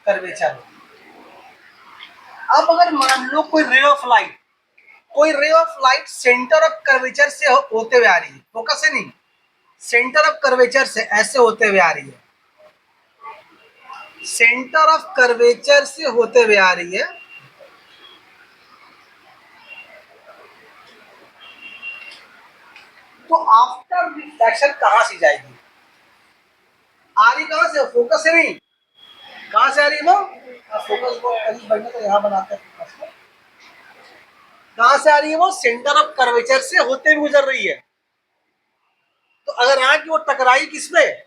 कर्वेचर होगा। अब अगर मान लो कोई रे ऑफ लाइट कोई ray of light centre of curvature से होते हुए आ रही है, फोकस से नहीं, सेंटर ऑफ कर्वेचर से ऐसे होते हुए आ रही है, सेंटर ऑफ कर्वेचर से होते हुए आ रही है, तो आफ्टर रिफ्लेक्शन कहां से जाएगी? आ रही कहां से? फोकस से नहीं, कहां से आ रही है वो? फोकस को करीब बढ़ने तो यहां बनाते हैं फोकस को। कहां से आ रही है वो? सेंटर ऑफ कर्वेचर से होते हुए गुजर रही है। तो अगर आके वो टकराई किसमें?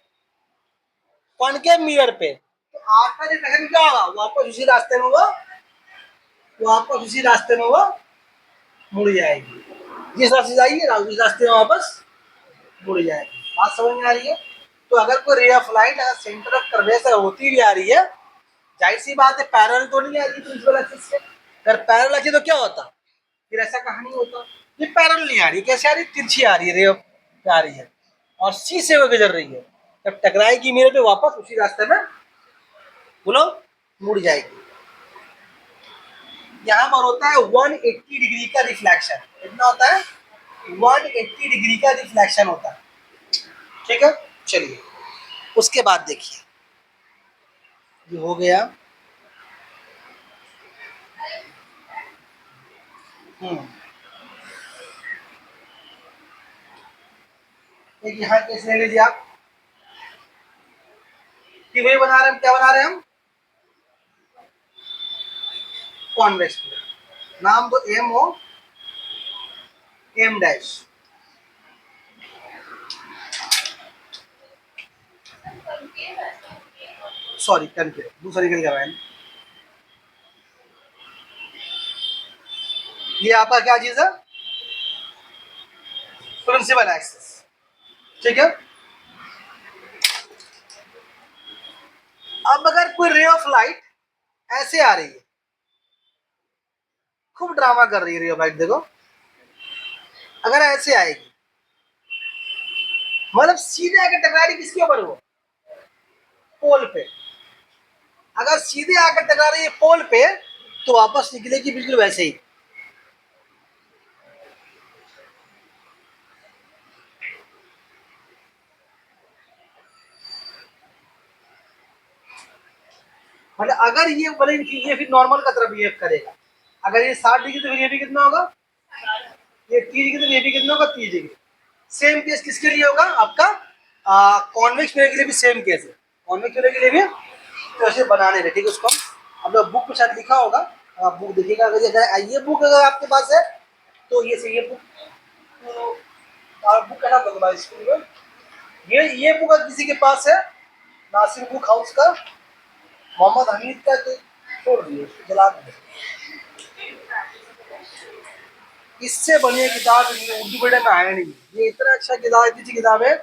कॉनकेव मिरर पे, तो आफ्टर रिफ्लेक्शन क्या होगा? वापस उसी रास्ते में वो, वापस उसी रास्ते में वो मुड़ जाएगी, जिस रास्ते से आई है उस रास्ते में वापस मुड़ जाएगी। बात समझ में आ रही है? तो अगर कोई रे ऑफ लाइट अगर सेंटर ऑफ कर्वेचर होती हुई आ रही है, जाहिर सी बात है पैरेलल तो नहीं आ रही प्रिंसिपल एक्सिस से। अगर पैरेलल आती तो क्या होता? फिर ऐसा कहानी होता। ये पैरेलल नहीं आ रही, कैसे आ रही? तिरछी आ रही है, रे ऑफ आ रही है और सी से वो गुजर रही है। जब टकराएगी मेरे पे वापस उसी रास्ते में बोलो मुड़ जाएगी। यहाँ पर होता है 180 डिग्री का रिफ्लेक्शन। कितना होता है? 180 डिग्री का रिफ्लेक्शन होता है। ठीक है, चलिए उसके बाद देखिए, ये हो गया। एक यहाँ केस ले लीजिए आप कि वही बना रहे हैं, क्या बना रहे हैं हम? Convex mirror. नाम तो एम हो, एम डैश। सॉरी कनकेव, दूसरा निकल गया मैंने। ये आपका क्या चीज है? Principal axis. ठीक है, अब अगर कोई रे ऑफ लाइट ऐसे आ रही है, खूब ड्रामा कर रही है रे ऑफ लाइट, देखो अगर ऐसे आएगी मतलब सीधे आकर टकरा रही किसके ऊपर? वो पोल पे। अगर सीधे आकर टकरा रही है पोल पे तो वापस निकलेगी बिल्कुल वैसे ही। मतलब अगर ये बोले कि ये फिर नॉर्मल का तरफ बिहेव करेगा, अगर ये 60 डिग्री तो फिर ये भी कितना होगा? ये 30 डिग्री तो ये भी कितना होगा? 30 डिग्री। सेम केस किसके लिए होगा? आपका कॉन्वेक्स मिरर के लिए भी सेम केस है। कॉन्वेक्स मिरर के लिए भी तो ऐसे बनाने रहे। ठीक है, उसको हम लोग बुक में शायद लिखा होगा, आप बुक देखिएगा। अगर ये बुक अगर आपके पास है तो ये सही है बुक। तो बुक का नाम बताओ स्कूल में। ये बुक अगर किसी के पास है, नासिर बुक हाउस का, मोहम्मद हमीद का, तो छोड़ दिए, जला दिए। इससे बढ़िया किताब उर्दू मीडियम में आया नहीं। ये इतना अच्छा किताब, इतनी अच्छी किताब है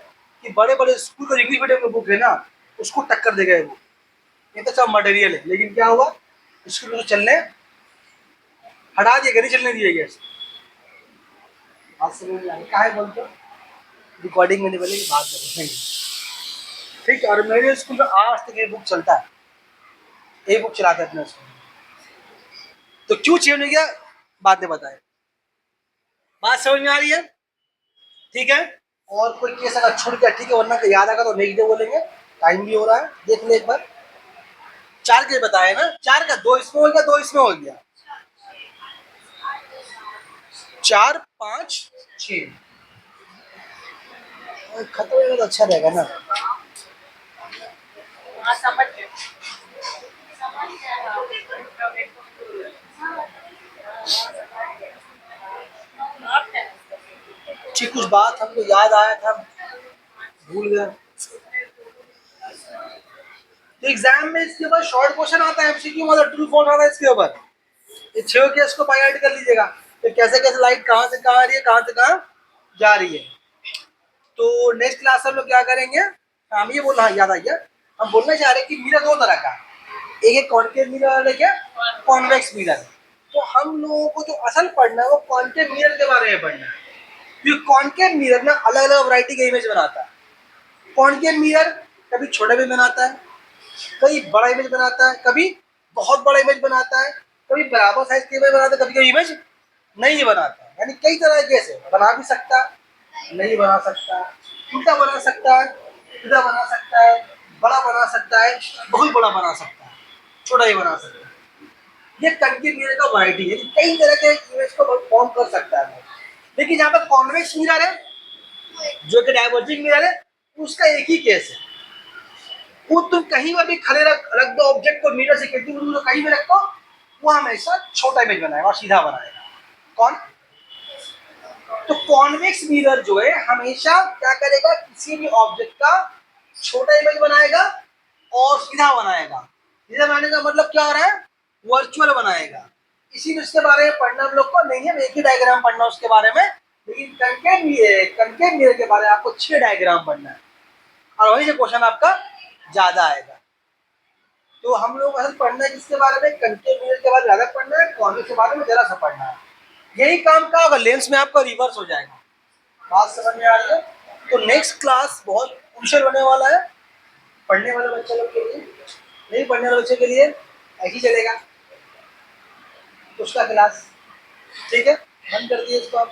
कि बड़े बड़े स्कूल का इंग्लिश मीडियम का बुक है ना, उसको टक्कर देगा वो। ये तो सब मटेरियल है, लेकिन क्या हुआ स्कूल को चलने हटा दिया, नहीं चलने दिया गया। बात समझ में आ रही? काहे बोलते हो? रिकॉर्डिंग में नहीं बोलेगी, बात करें। ठीक है, और मेरे स्कूल में आज तक ये बुक चलता है, ये बुक चलाते हैं अपने स्कूल में। तो क्यों चेंज हो गया बाद में बताए। बात समझ में आ रही है? ठीक है, और कोई केस अगर छूट गया ठीक है, वरना याद आएगा तो नेक्स्ट डे बोलेंगे। टाइम भी हो रहा है, देख ले एक बार। 4 केस बताए ना, 4 का 2 इसमें हो गया, 2 इसमें हो गया, 4 5 6 खत्म होगा तो अच्छा रहेगा ना। ठीक, कुछ बात हमको याद आया था, भूल गया। तो एग्जाम में इसके ऊपर शॉर्ट क्वेश्चन आता है, एमसीक्यू मतलब ट्रू फॉल्स आता है इसके ऊपर। ये 6 केस को पायलट कर लीजिएगा, तो कैसे कैसे लाइट कहाँ से कहाँ आ रही है, कहाँ से कहाँ जा रही है। तो नेक्स्ट क्लास हम लोग क्या करेंगे, हम ये बोल रहा, याद आ गया, हम बोलना चाह रहे हैं कि मिरर 2 तरह का, एक है कॉन्केव मिरर और एक है कॉन्वेक्स मिरर। तो हम लोगों को जो असल पढ़ना है वो कॉन्केव मिरर के बारे में पढ़ना है, क्योंकि कॉन्केव मिरर ना अलग अलग वैरायटी के इमेज बनाता है। कॉन्केव मिरर कभी छोटा इमेज बनाता है, कभी बड़ा इमेज बनाता है, कभी बहुत बड़ा इमेज बनाता है, कभी बराबर साइज की इमेज बनाता है, कभी कभी इमेज नहीं बनाता, यानी कई तरह कैसे बना भी सकता है, नहीं बना सकता, उल्टा बना सकता है, सीधा बना सकता है, बड़ा बना सकता है, बहुत बड़ा बना सकता है, छोटा ही बना सकता है। ये कंकेव मिरर का वैरायटी है, कई तरह के इमेज को फॉर्म कर सकता है। लेकिन यहाँ पर कॉन्वेक्स मिरर है जो कि डाइवर्जिंग मिरर है, उसका एक ही केस है, वो तुम कहीं पर भी खड़े रख दो ऑब्जेक्ट को, मिरर से कितनी दूर कहीं भी रखो, वो हमेशा छोटा इमेज बनाएगा और सीधा बनाएगा। कौन? तो कॉन्वेक्स मिरर जो है हमेशा क्या करेगा, किसी भी ऑब्जेक्ट का छोटा इमेज बनाएगा और सीधा बनाएगा। सीधा बनाने का मतलब क्या हो रहा है, वर्चुअल बनाएगा। इसीलिए उसके बारे में पढ़ना हम लोग को नहीं है, एक ही डायग्राम पढ़ना उसके बारे में, लेकिन कंकेव मिरर के बारे में आपको 6 डायग्राम पढ़ना है और वही से क्वेश्चन आपका ज्यादा आएगा। तो हम लोग असल पढ़ना है जिसके बारे में, कंकेव मिरर के बारे में ज्यादा पढ़ना है, कॉन्वेक्स के बारे में जरा सा पढ़ना है। यही काम का होगा, लेंस में आपका रिवर्स हो जाएगा। बात समझ में आ रही है? तो नेक्स्ट क्लास बहुत क्रूशियल होने वाला है पढ़ने वाले बच्चे लोग के लिए, नहीं पढ़ने वाले बच्चे के लिए ऐसे ही चलेगा उसका क्लास। ठीक है, बंद कर दिए इसको आप।